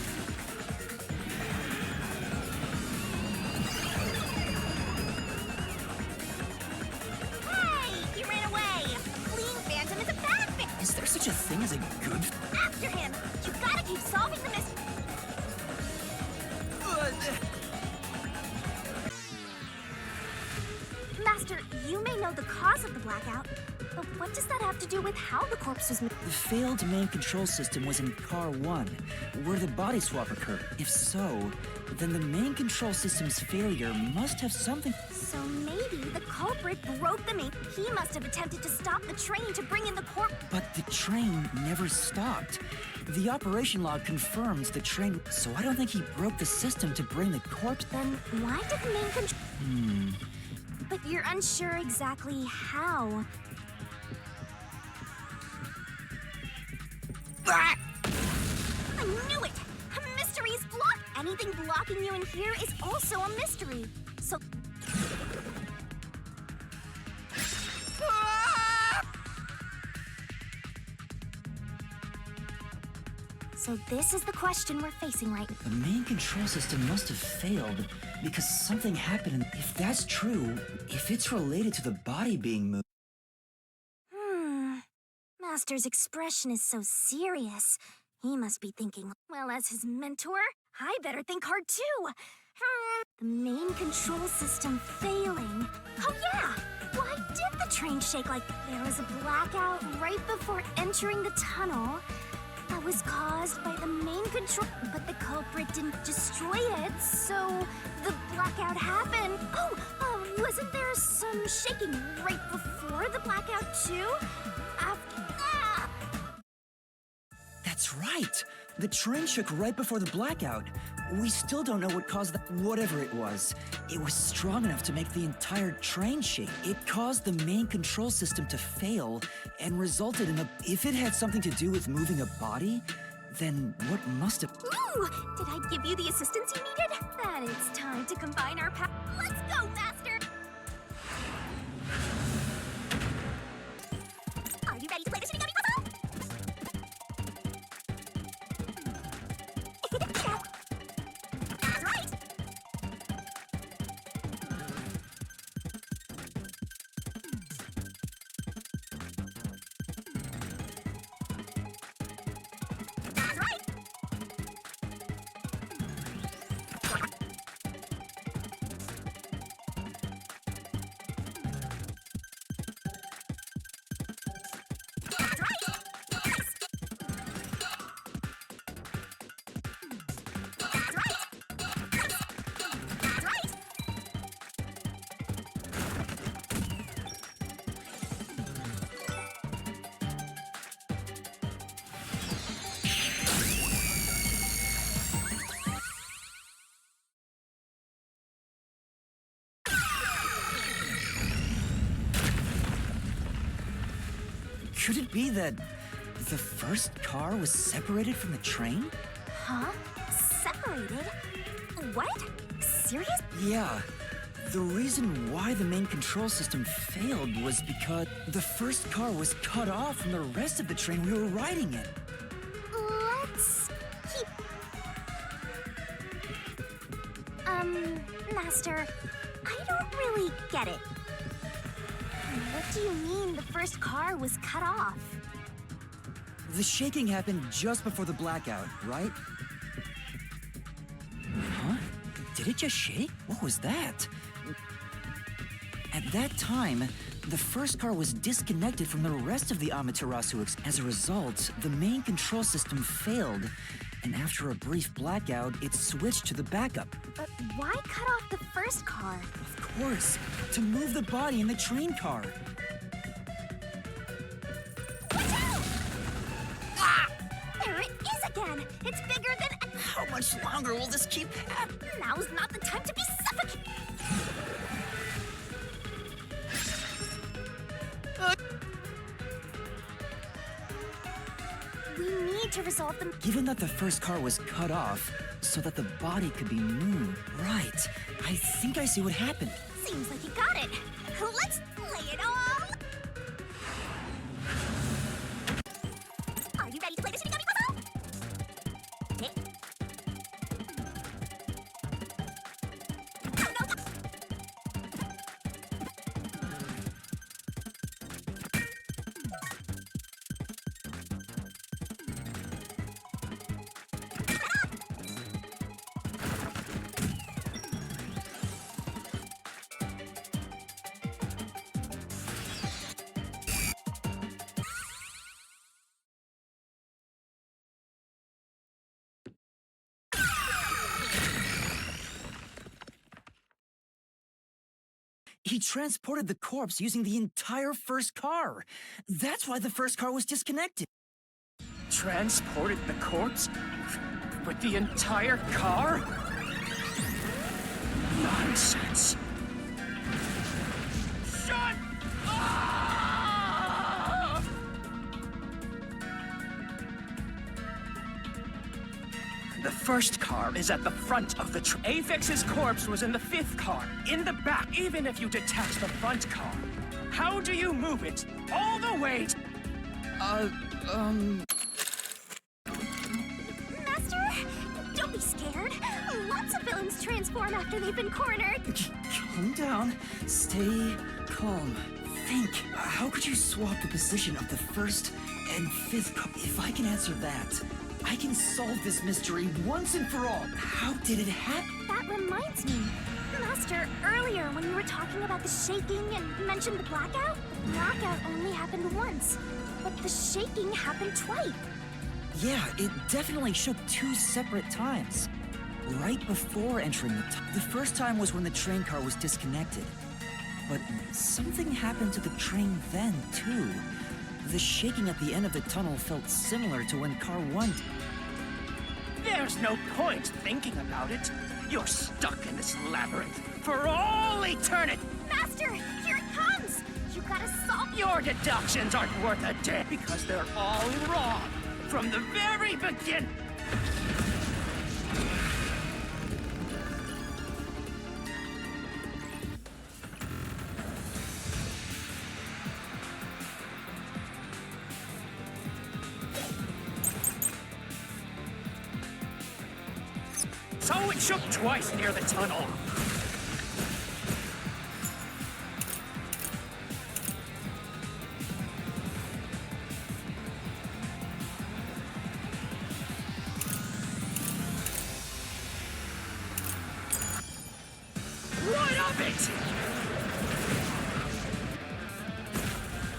Hey! He ran away! A fleeing phantom is a bad thing! Is there such a thing as a good... After him! You gotta keep solving the mystery! Master, you may know the cause of the blackout, but what does that have to do with how the corpse was moved? The failed main control system was in Car 1, where the body swap occurred. If so, then the main control system's failure must have something... So maybe the culprit broke the main... He must have attempted to stop the train to bring in the corpse... But the train never stopped. The operation log confirms the train... So I don't think he broke the system to bring the corpse... Then why did the main control... But you're unsure exactly how. Ah! I knew it! A mystery is blocked! Anything blocking you in here is also a mystery. So... So this is the question we're facing right now. The main control system must have failed because something happened, and if that's true, if it's related to the body being moved... Master's expression is so serious. He must be thinking, well, as his mentor, I better think hard too. The main control system failing. Oh yeah! Why did the train shake like there was a blackout right before entering the tunnel? That was caused by the main control, but the culprit didn't destroy it, so the blackout happened. Wasn't there some shaking right before the blackout too? That's right! The train shook right before the blackout. We still don't know what caused that. Whatever it was strong enough to make the entire train shake. It caused the main control system to fail and resulted in a... If it had something to do with moving a body, then what must have... Ooh! Did I give you the assistance you needed? Then it's time to combine our power. Let's go, Master! Are you ready to play the Shinigami puzzle? That's right! That's right! That's right! Yes! That's right! Yes! That's right! Could it be that the first car was separated from the train? Huh? Separated? What? Serious? Yeah. The reason why the main control system failed was because the first car was cut off from the rest of the train we were riding in. Let's keep... Master, I don't really get it. What do you mean the first car was cut off? The shaking happened just before the blackout, right? Huh? Did it just shake? What was that? At At that time, the first car was disconnected from the rest of the Amaterasu. As a result, the main control system failed, and after a brief blackout, it switched to the backup. But why cut off the first car? Of course, to move the body in the train car. Watch out! Ah! There it is again! It's bigger than... How much longer will this keep happening? Now's not the time to be suffocated! We need to resolve them. Given that the first car was cut off so that the body could be moved. Right. I think I see what happened. Seems like you got it. Let's lay it all. Are you ready to play the Shinigami puzzle? Okay. Oh, no. He transported the corpse using the entire first car. That's why the first car was disconnected. Transported the corpse? With the entire car? Nonsense. Shut up! The first car is at the front of the Apex's corpse was in the fifth car, in the back, even if you detach the front car. How do you move it all the way Master, don't be scared. Lots of villains transform after they've been cornered. Calm down. Stay calm. Think. How could you swap the position of the first and fifth car? If I can answer that, I can solve this mystery once and for all. How did it happen? That reminds me. Master, earlier when you were talking about the shaking and mentioned the blackout only happened once. But the shaking happened twice. Yeah, it definitely shook two separate times. Right before entering the first time was when the train car was disconnected. But something happened to the train then, too. The shaking at the end of the tunnel felt similar to when car 1... There's no point thinking about it. You're stuck in this labyrinth for all eternity. Master, here it comes! You gotta solve... Your deductions aren't worth a damn because they're all wrong from the very beginning. So it shook twice near the tunnel. What of it?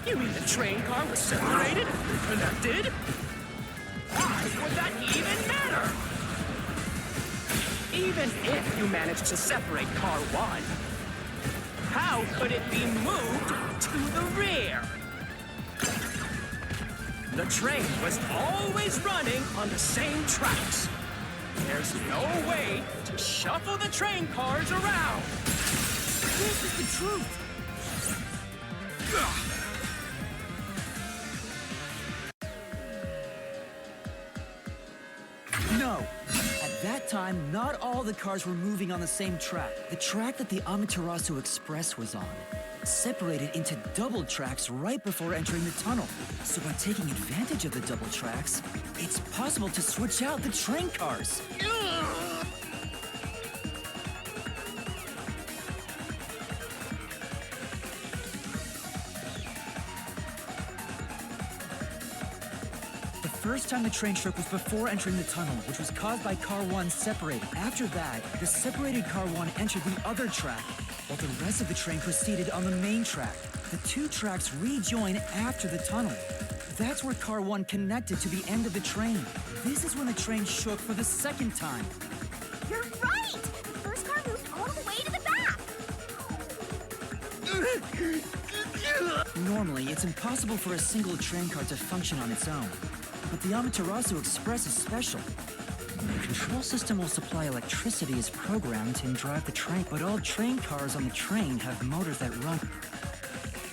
You mean the train car was separated? Connected? Why would that even matter? Even if you managed to separate car 1, how could it be moved to the rear? The train was always running on the same tracks. There's no way to shuffle the train cars around. This is the truth! No. At that time, not all the cars were moving on the same track. The track that the Amaterasu Express was on separated into double tracks right before entering the tunnel. So by taking advantage of the double tracks, it's possible to switch out the train cars. The first time the train shook was before entering the tunnel, which was caused by car 1 separating. After that, the separated car 1 entered the other track, while the rest of the train proceeded on the main track. The two tracks rejoin after the tunnel. That's where Car 1 connected to the end of the train. This is when the train shook for the second time. You're right! The first car moved all the way to the back! Normally, it's impossible for a single train car to function on its own. But the Amaterasu Express is special. The control system will supply electricity as programmed and drive the train, but all train cars on the train have motors that run.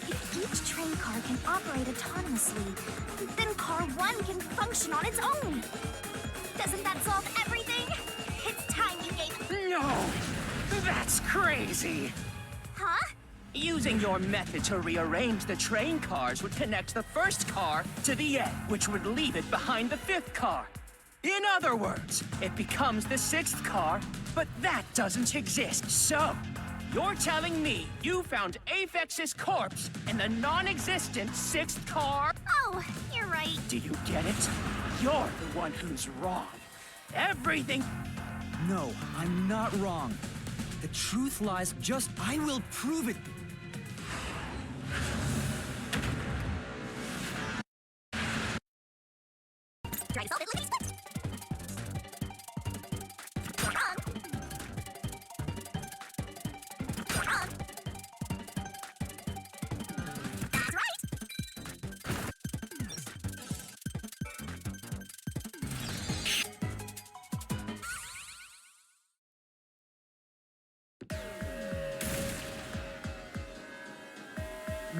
If each train car can operate autonomously, then Car 1 can function on its own. Doesn't that solve everything? It's time you gave... No! That's crazy! Huh? Using your method to rearrange the train cars would connect the first car to the end, which would leave it behind the fifth car. In other words, it becomes the sixth car, but that doesn't exist. So, you're telling me you found Aphex's corpse in the non-existent sixth car? Oh, you're right. Do you get it? You're the one who's wrong. Everything... No, I'm not wrong. The truth lies just... I will prove it! Try to solve it lickety split. You're wrong. You're wrong. That's right.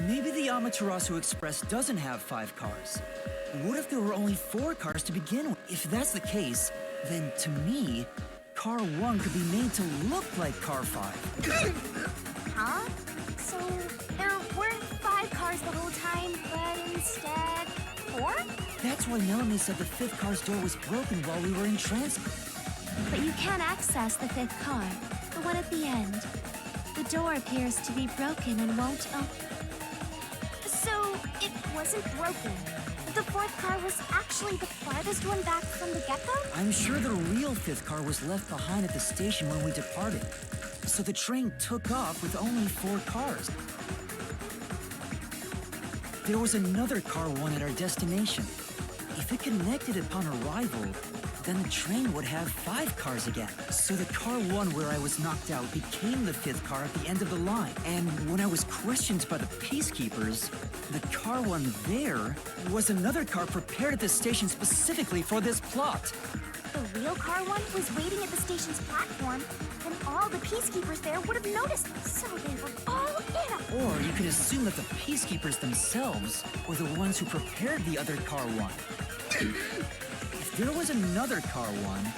Maybe the Amaterasu Express doesn't have 5 cars. What if there were only 4 cars to begin with? If that's the case, then to me, Car 1 could be made to look like Car 5. Huh? So there weren't 5 cars the whole time, but instead 4? That's why Melanie said the 5th car's door was broken while we were in transit. But you can't access the 5th car, the one at the end. The door appears to be broken and won't open. So it wasn't broken. The 4th car was actually the farthest one back from the get-go? I'm sure the real 5th car was left behind at the station when we departed. So the train took off with only 4 cars. There was another Car 1 at our destination. If it connected upon arrival, then the train would have 5 cars again. So the Car 1 where I was knocked out became the 5th car at the end of the line. And when I was questioned by the peacekeepers, the Car 1 there was another car prepared at the station specifically for this plot. The real Car 1 was waiting at the station's platform, and all the peacekeepers there would have noticed, so they were all in a... Or you could assume that the peacekeepers themselves were the ones who prepared the other Car 1. If there was another Car 1,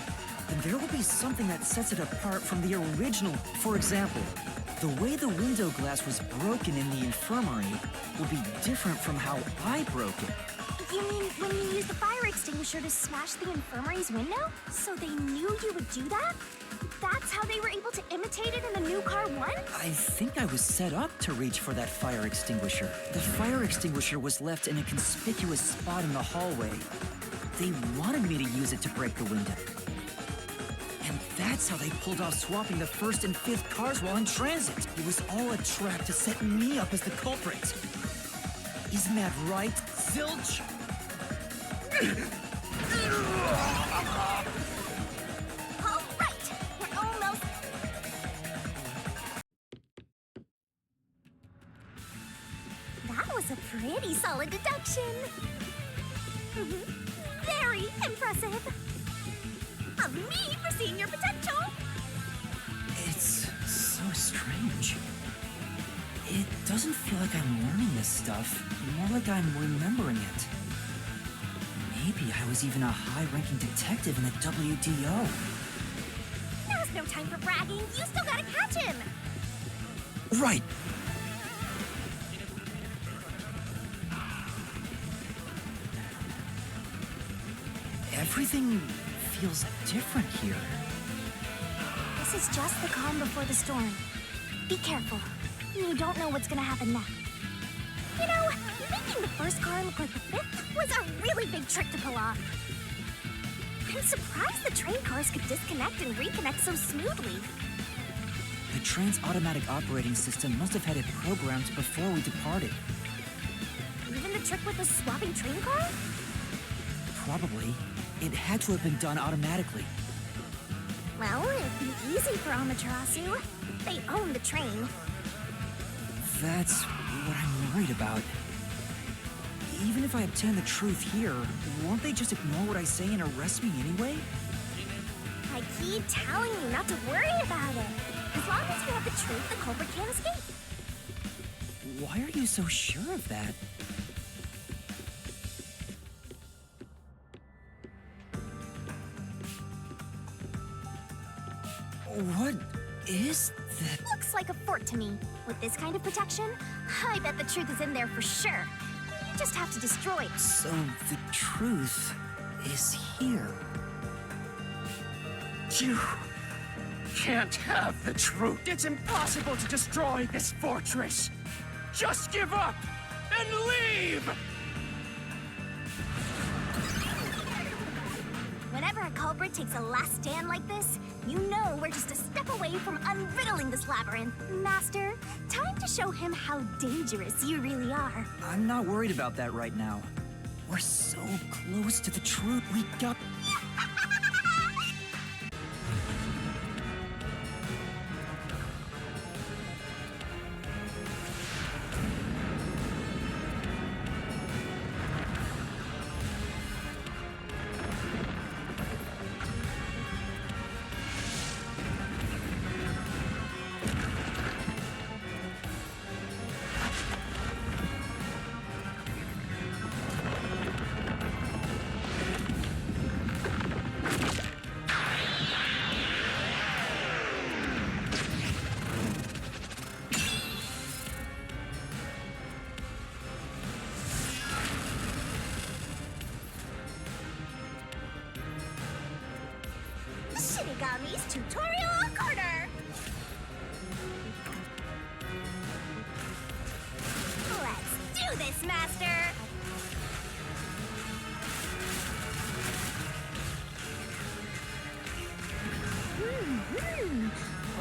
then there will be something that sets it apart from the original. For example, the way the window glass was broken in the infirmary will be different from how I broke it. You mean when you used the fire extinguisher to smash the infirmary's window? So they knew you would do that? That's how they were able to imitate it in the new Car 1? I think I was set up to reach for that fire extinguisher. The fire extinguisher was left in a conspicuous spot in the hallway. They wanted me to use it to break the window. And that's how they pulled off swapping the 1st and 5th cars while in transit. It was all a trap to set me up as the culprit. Isn't that right, Zilch? All right, we're almost... That was a pretty solid deduction. Very impressive. Of me for seeing your potential. It's so strange. It doesn't feel like I'm learning this stuff, more like I'm remembering it. Maybe I was even a high-ranking detective in the WDO. Now's no time for bragging. You still gotta catch him. Right. Everything feels different here. This is just the calm before the storm. Be careful. You don't know what's gonna happen next. You know, making the first car look like the 5th was a really big trick to pull off. I'm surprised the train cars could disconnect and reconnect so smoothly. The train's automatic operating system must have had it programmed before we departed. Even the trick with the swapping train car? Probably. It had to have been done automatically. Well, it'd be easy for Amaterasu. They own the train. That's what I'm worried about. Even if I obtain the truth here, won't they just ignore what I say and arrest me anyway? I keep telling you not to worry about it. As long as you have the truth, the culprit can't escape. Why are you so sure of that? What is that? Looks like a fort to me. With this kind of protection, I bet the truth is in there for sure. You just have to destroy it. So the truth is here. You can't have the truth. It's impossible to destroy this fortress. Just give up and leave! Whenever a culprit takes a last stand like this, you know we're just a step away from unriddling this labyrinth. Master, time to show him how dangerous you really are. I'm not worried about that right now. We're so close to the truth. We got... Shinigami's tutorial corner! Let's do this, Master!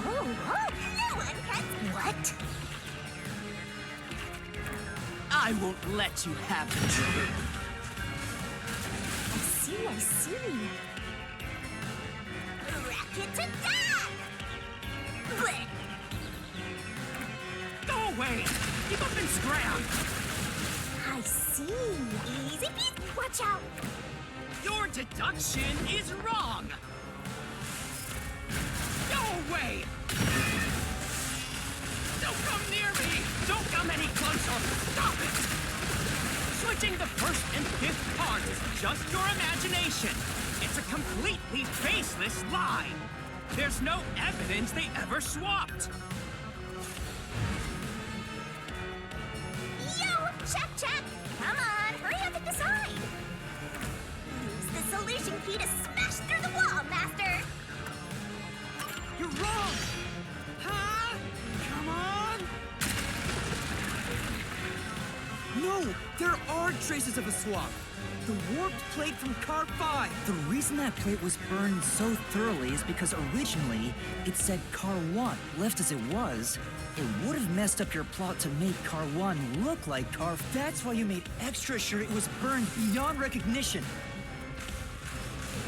Oh, no one can... What? I won't let you have the truth. I see. Racket to death! Blech. Go away! Give up and scram! I see. Easy peasy. Watch out. Your deduction is wrong! Go away! Don't come near me! Don't come any closer! Stop it! Switching the first and fifth cards is just your imagination. It's a completely baseless lie. There's no evidence they ever swapped. Yo, check. Come on, hurry up and decide. Use the solution key to smash through the wall, Master. You're wrong! Huh? Come on! No! There are traces of a swap! The warped plate from Car 5! The reason that plate was burned so thoroughly is because originally it said Car 1. Left as it was, it would have messed up your plot to make Car 1 look like Car 5. That's why you made extra sure it was burned beyond recognition.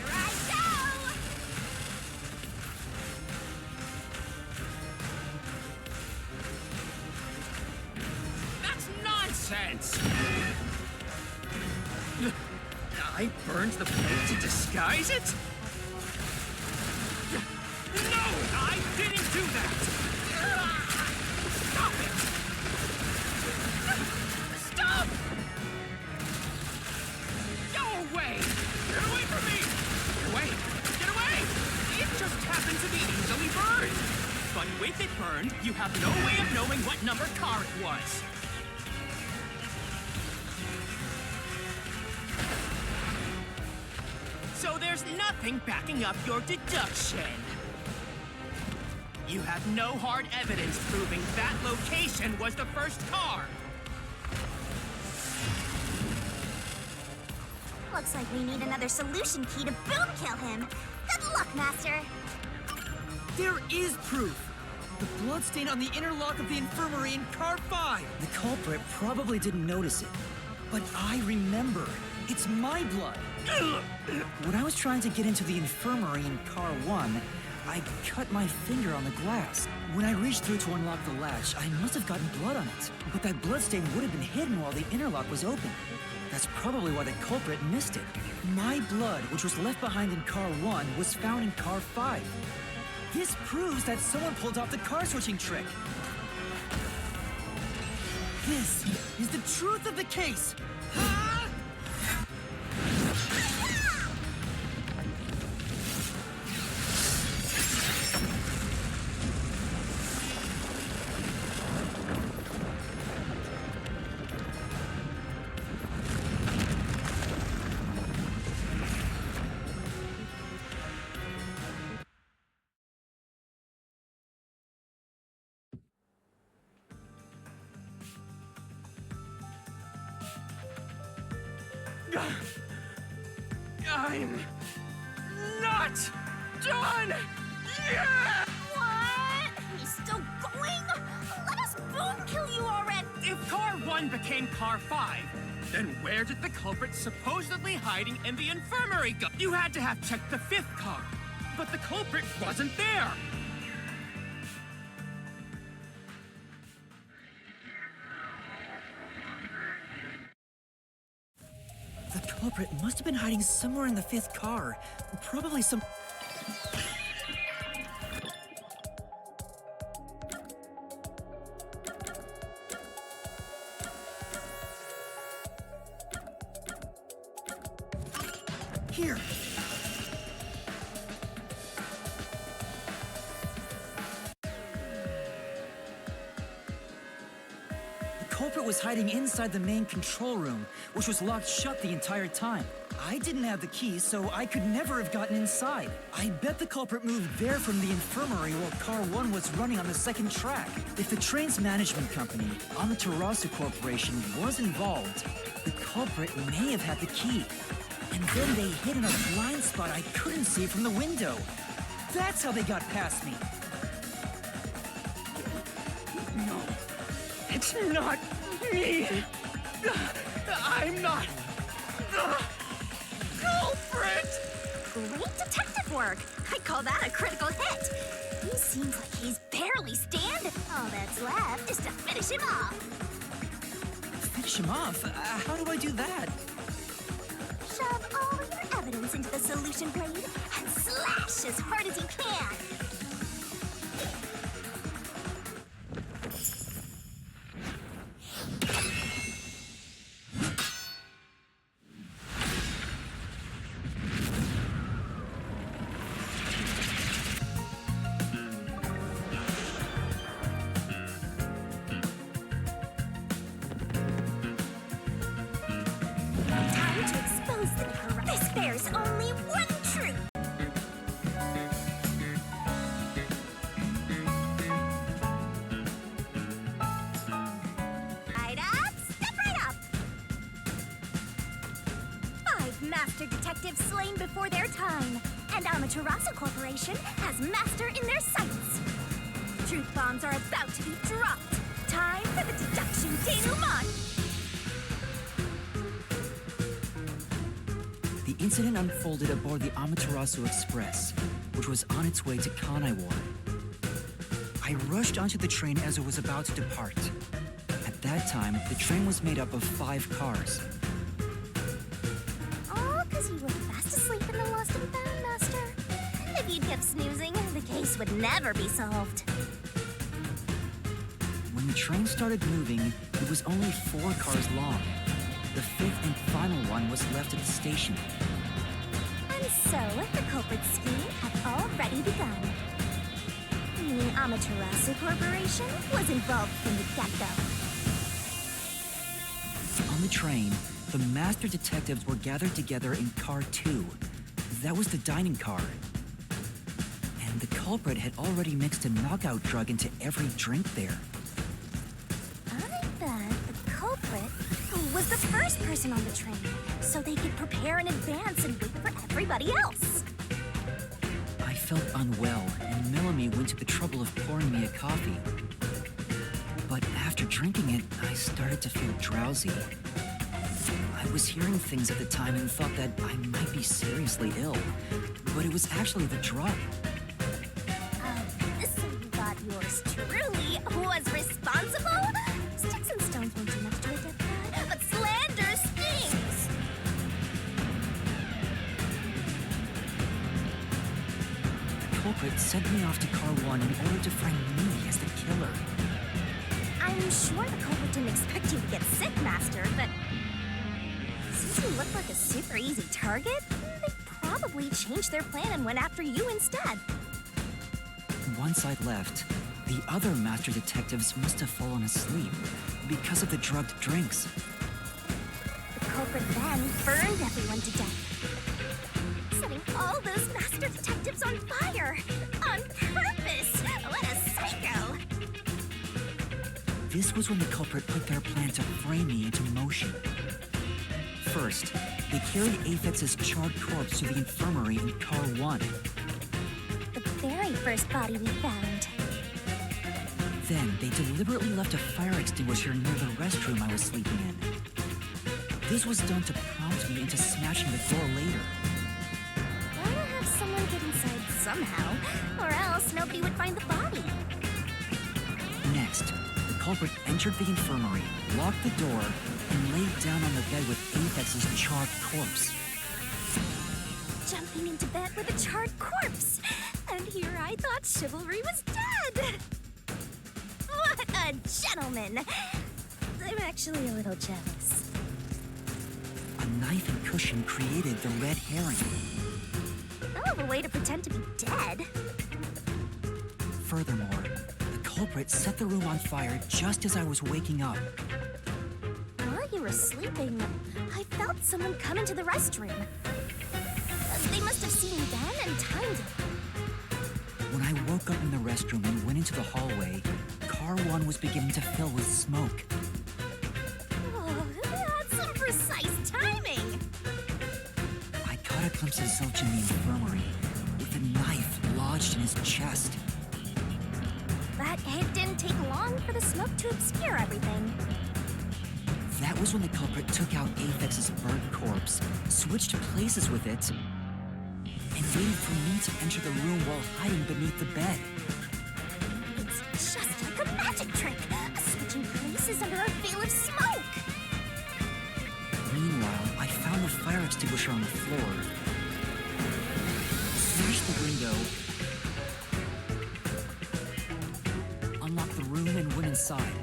Here I go! That's nonsense! I burned the plate to disguise it? No! I didn't do that! Stop it! Stop! Go away! Get away from me! Get away! Get away! It just happened to be easily burned! But with it burned, you have no way of knowing what number car it was. So there's nothing backing up your deduction. You have no hard evidence proving that location was the first car. Looks like we need another solution key to boom kill him. Good luck, Master. There is proof! The bloodstain on the interlock of the infirmary in car 5! The culprit probably didn't notice it. But I remember. It's my blood. When I was trying to get into the infirmary in car 1, I cut my finger on the glass. When I reached through to unlock the latch, I must have gotten blood on it. But that bloodstain would have been hidden while the interlock was open. That's probably why the culprit missed it. My blood, which was left behind in car 1, was found in car 5. This proves that someone pulled off the car switching trick. This is the truth of the case. I'm not done yet! What? He's still going? Let us boom kill you already! If car 1 became car 5, then where did the culprit supposedly hiding in the infirmary go? You had to have checked the 5th car, but the culprit wasn't there. The culprit must have been hiding somewhere in the 5th car. Probably some... Here. The culprit was hiding inside the main control room, which was locked shut the entire time. I didn't have the key, so I could never have gotten inside. I bet the culprit moved there from the infirmary while car 1 was running on the 2nd track. If the train's management company, Amaterasu Corporation, was involved, the culprit may have had the key. And then they hid in a blind spot I couldn't see from the window. That's how they got past me. No, it's not me. I'm not the culprit. Great detective work! I call that a critical hit! He seems like he's barely standing. All that's left is to finish him off. Finish him off? How do I do that? Shove all your evidence into the solution blade and slash as hard as you can. Time to expose the corrupt. This bears only one truth. Right up, step right up. 5 master detectives slain before their time, and Amaterasu Corporation has master in their sights. Truth bombs are about to be dropped. Time for the deduction denouement. The incident unfolded aboard the Amaterasu Express, which was on its way to Kanaiwar. I rushed onto the train as it was about to depart. At that time, the train was made up of 5 cars. All because you were fast asleep in the lost and found, Master. If you kept snoozing, the case would never be solved. When the train started moving, it was only 4 cars long. The 5th and final one was left at the station. And so, the culprit's scheme had already begun. Meaning Amaterasu Corporation was involved from the get-go. On the train, the master detectives were gathered together in car 2. That was the dining car. And the culprit had already mixed a knockout drug into every drink there. I bet the culprit was the first person on the train, so they could prepare in advance and wait for everybody else. I felt unwell, and Melanie went to the trouble of pouring me a coffee. But after drinking it, I started to feel drowsy. I was hearing things at the time and thought that I might be seriously ill, but it was actually the drug. So you thought yours truly was responsible? Sticks and stones won't do much to a dead guy, but slander stings! The culprit sent me off to Car 1 in order to frame me as the killer. I'm sure the culprit didn't expect you to get sick, Master, but since you look like a super easy target, they probably changed their plan and went after you instead. Once I'd left, the other master detectives must have fallen asleep because of the drugged drinks. The culprit then burned everyone to death, setting all those master detectives on fire on purpose. What a psycho! This was when the culprit put their plan to frame me into motion. First, they carried Aphex's charred corpse to the infirmary in Car 1. The very first body we found. Then, they deliberately left a fire extinguisher near the restroom I was sleeping in. This was done to prompt me into smashing the door later. Gotta have someone get inside somehow, or else nobody would find the body. Next, the culprit entered the infirmary, locked the door, and laid down on the bed with Aphex's charred corpse. Jumping into bed with a charred corpse! And here I thought chivalry was dead! What a gentleman! I'm actually a little jealous. A knife and cushion created the red herring. Hell of a way to pretend to be dead. Furthermore, the culprit set the room on fire just as I was waking up. While you were sleeping, I felt someone come into the restroom. They must have seen me then and timed it. When I woke up in the restroom and went into the hallway, Car 1 was beginning to fill with smoke. Oh, that's some precise timing! I caught a glimpse of Zilch in the infirmary, with a knife lodged in his chest. But it didn't take long for the smoke to obscure everything. That was when the culprit took out Aphex's burnt corpse, switched places with it, and waited for me to enter the room while hiding beneath the bed. It's just like a magic trick, switching places under a veil of smoke. Meanwhile, I found the fire extinguisher on the floor, smashed the window, unlocked the room, and went inside.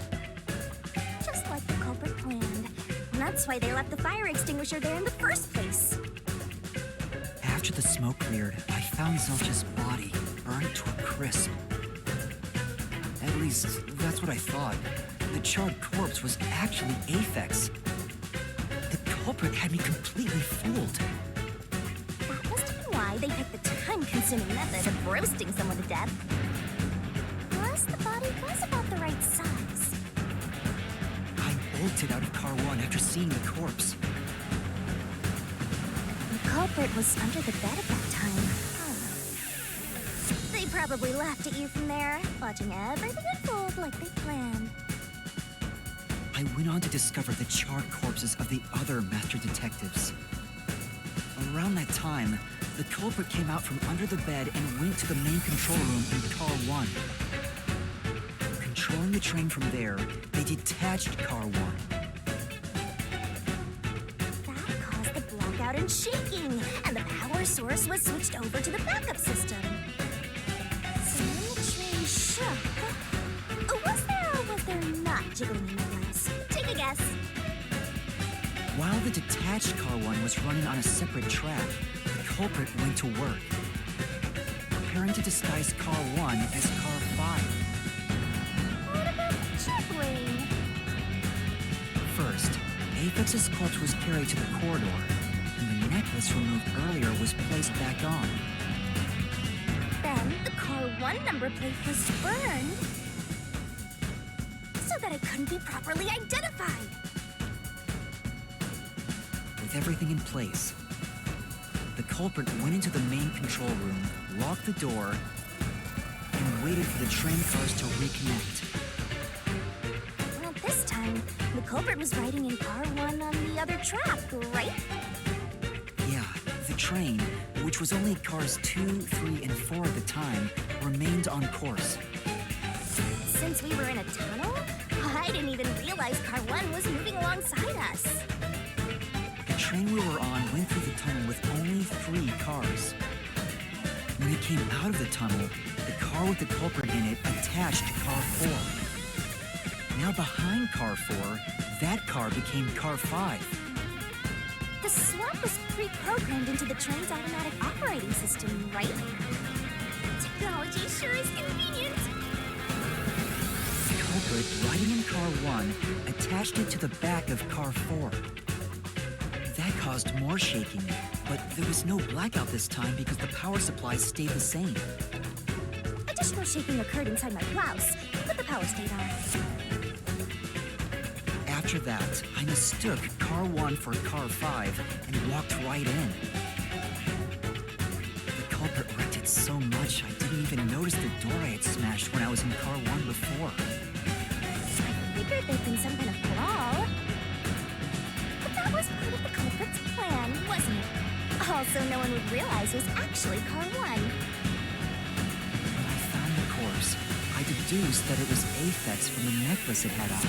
Just like the culprit planned. And that's why they left the fire extinguisher there in the first place. After the smoke cleared, I found Zilch's body, burnt to a crisp. At least, that's what I thought. The charred corpse was actually Aphex. The culprit had me completely fooled. That must have been why they picked the time-consuming method of roasting someone to death. Plus, the body was about the right size. I bolted out of Car 1 after seeing the corpse. The culprit was under the bed at that time. They probably laughed at you from there, watching everything unfold like they planned. I went on to discover the charred corpses of the other master detectives. Around that time, the culprit came out from under the bed and went to the main control room in Car 1. Controlling the train from there, they detached Car 1. That caused the blackout and shaking, and the power source was switched over to the backup system. So when the train shook, was there or was there not jiggling in the glass? Take a guess. While the detached Car 1 was running on a separate track, the culprit went to work, preparing to disguise Car 1 as Car 5. What about the juggling? First, Aphex's corpse was carried to the corridor, and the necklace removed earlier was placed back on. Then the Car 1 number plate was burned so that it couldn't be properly identified. With everything in place, the culprit went into the main control room, locked the door, and waited for the train cars to reconnect. Well, this time, the culprit was riding in car 1 on the other track, right? Yeah, the train, which was only cars 2, 3, and 4 at the time, remained on course. Since we were in a tunnel, I didn't even realize car 1 was moving alongside us. The train we were on went through the tunnel with only 3 cars. When it came out of the tunnel, the car with the culprit in it attached to car 4. Now behind car 4, that car became car 5. The swap was pre-programmed into the train's automatic operating system, right? Technology sure is convenient. The culprit, riding in car 1, attached it to the back of car 4. That caused more shaking, but there was no blackout this time because the power supply stayed the same. Additional shaking occurred inside my blouse, but the power stayed on. After that, I mistook car 1 for car 5 and walked right in. The culprit wrecked it so much I didn't even notice the door I had smashed when I was in car 1 before. I figured there'd been some kind of brawl. But that was part of the culprit's plan, wasn't it? Also, no one would realize it was actually car 1. When I found the corpse, I deduced that it was Aphex from the necklace it had on.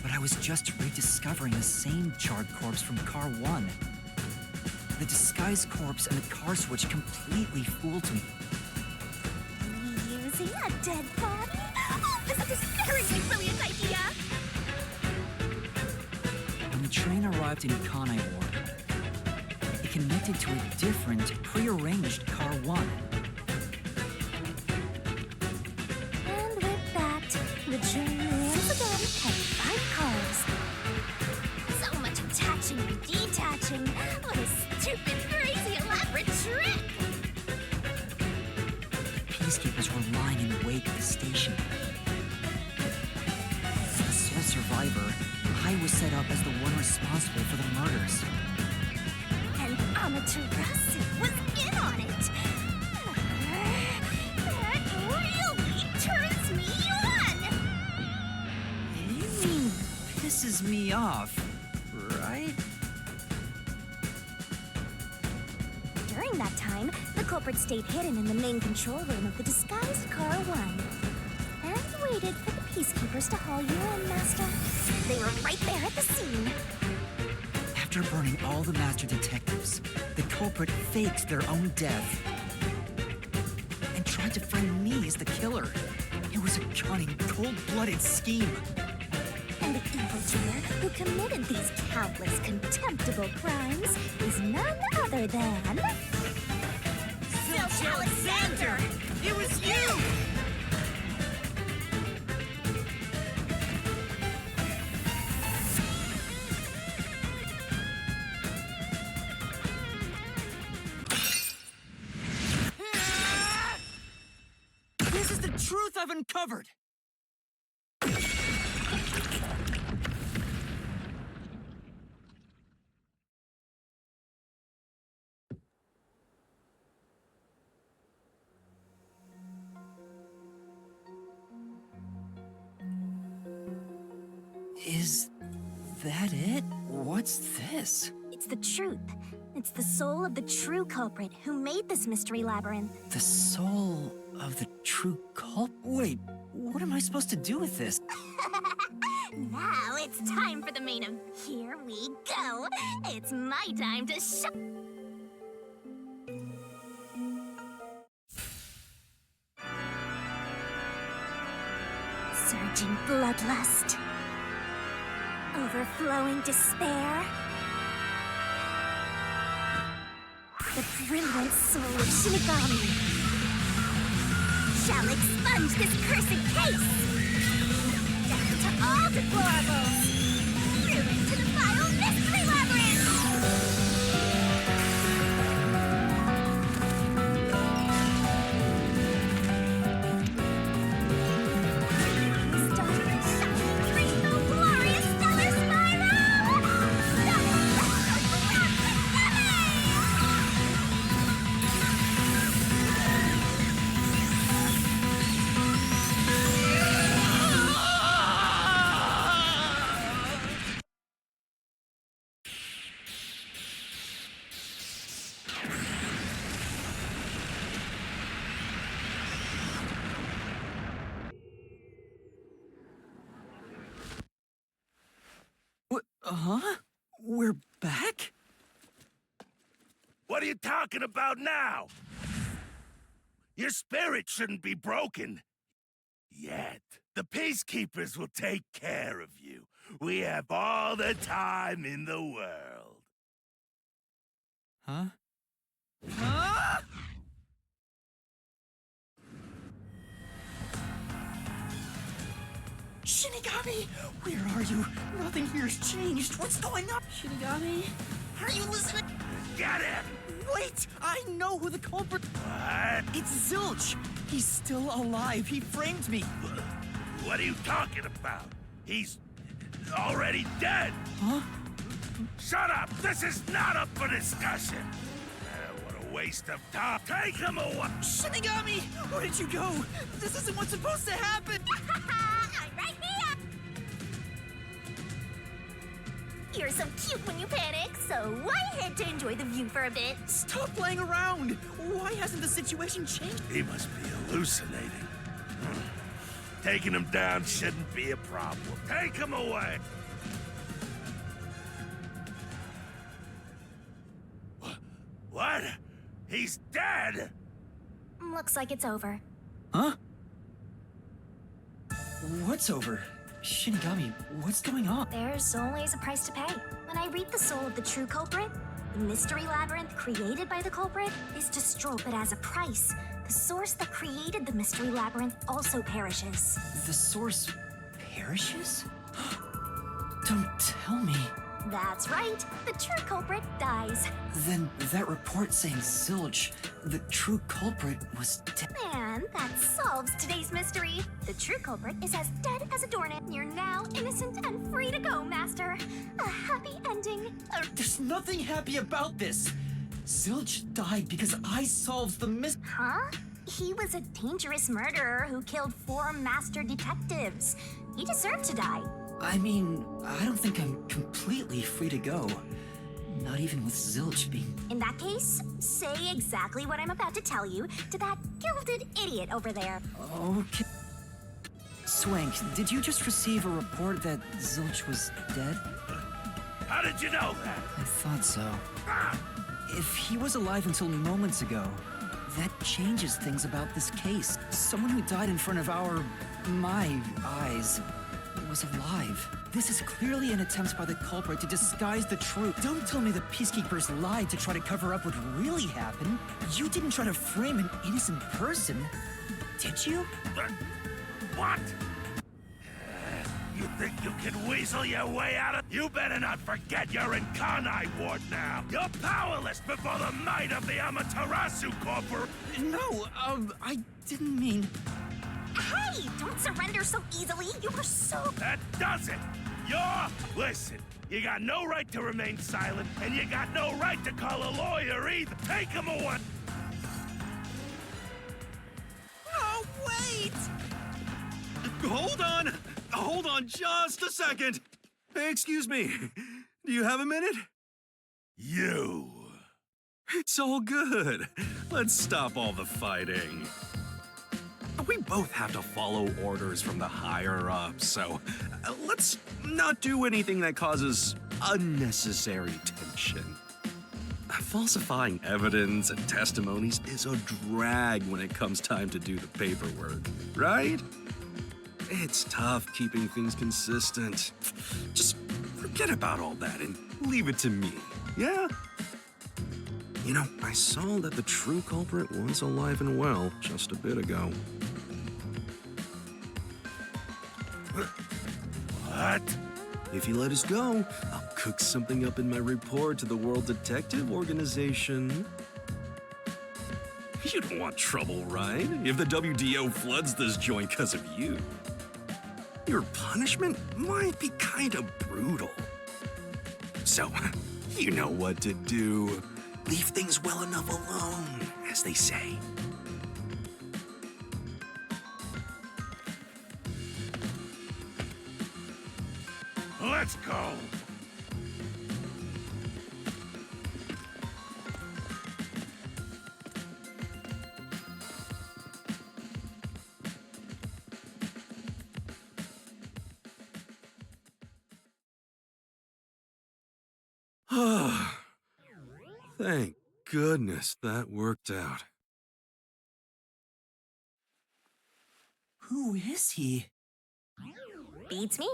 But I was just rediscovering the same charred corpse from car 1. The disguised corpse and the car switch completely fooled me. Using a dead body? Oh, this is a very brilliant idea! When the train arrived in Kanai Ward, it connected to a different, prearranged car 1. And with that, the train once again had 5 cars. So much attaching and detaching. What a stupid, crazy, elaborate trick! Peacekeepers were lying in wait at the station. As the sole survivor, I was set up as the one responsible for the murders. And Amaterasu was in on it! That really turns me on! You mean pisses me off, right? During that time, the culprit stayed hidden in the main control room of the disguised car 1 and waited for the peacekeepers to haul you in, Master. They were right there at the scene. After burning all the master detectives, the culprit faked their own death and tried to frame me as the killer. It was a cunning, cold-blooded scheme. And the evildoer who committed these countless contemptible crimes is none other than... Zilch Alexander! It was you! This is the truth I've uncovered! Is that it? What's this? It's the truth. It's the soul of the true culprit who made this mystery labyrinth. The soul of the true culp? Wait, what am I supposed to do with this? Now it's time for the main of... Here we go. It's my time to show... Surging bloodlust. Overflowing despair. The brilliant soul of Shinigami shall expunge this cursed case! Down to all deplorables! Through into the vile mystery labyrinth! Starting shining crystal glorious stellar spiral! you talking about now? Your spirit shouldn't be broken. Yet. The Peacekeepers will take care of you. We have all the time in the world. Huh? Huh? Shinigami! Where are you? Nothing here's changed. What's going on? Shinigami? Are you listening? Get him! Wait! I know who the culprit... What? It's Zilch! He's still alive. He framed me. What are you talking about? He's already dead. Huh? Shut up! This is not up for discussion. What a waste of time. Take him away! Shinigami! Where did you go? This isn't what's supposed to happen! I'm right here! You're so cute when you panic, so I had to enjoy the view for a bit. Stop playing around! Why hasn't the situation changed? He must be hallucinating. Taking him down shouldn't be a problem. Take him away! What? He's dead! Looks like it's over. Huh? What's over? Shinigami, what's going on? There's always a price to pay. When I reap the soul of the true culprit, the mystery labyrinth created by the culprit is destroyed, but as a price, the source that created the mystery labyrinth also perishes. The source perishes? Don't tell me. That's right. The true culprit dies. Then that report saying Zilch, the true culprit, was dead. And that solves today's mystery. The true culprit is as dead as a doornail. You're now innocent and free to go, Master. A happy ending. There's nothing happy about this. Zilch died because I solved the mystery. Huh? He was a dangerous murderer who killed 4 master detectives. He deserved to die. I mean, I don't think I'm completely free to go. Not even with Zilch being... In that case, say exactly what I'm about to tell you to that gilded idiot over there. Okay. Swank, did you just receive a report that Zilch was dead? How did you know that? I thought so. Ah! If he was alive until moments ago, that changes things about this case. Someone who died in front of my eyes was alive. This is clearly an attempt by the culprit to disguise the truth. Don't tell me the Peacekeepers lied to try to cover up what really happened. You didn't try to frame an innocent person, did you? What? You think you can weasel your way out of... You better not forget you're in Kanai Ward now. You're powerless before the might of the Amaterasu Corporation. No, I didn't mean... Hey, don't surrender so easily. You were so... That does it. Listen, you got no right to remain silent, and you got no right to call a lawyer either. Take him away. Oh, wait! Hold on just a second. Hey, excuse me. Do you have a minute? You. It's all good. Let's stop all the fighting. We both have to follow orders from the higher-ups, so let's not do anything that causes unnecessary tension. Falsifying evidence and testimonies is a drag when it comes time to do the paperwork, right? It's tough keeping things consistent. Just forget about all that and leave it to me, yeah? You know, I saw that the true culprit was alive and well just a bit ago. What? If you let us go, I'll cook something up in my report to the World Detective Organization. You don't want trouble, right? If the WDO floods this joint because of you. Your punishment might be kind of brutal. So, you know what to do. Leave things well enough alone, as they say. Let's go. Thank goodness, that worked out. Who is he? Beats me?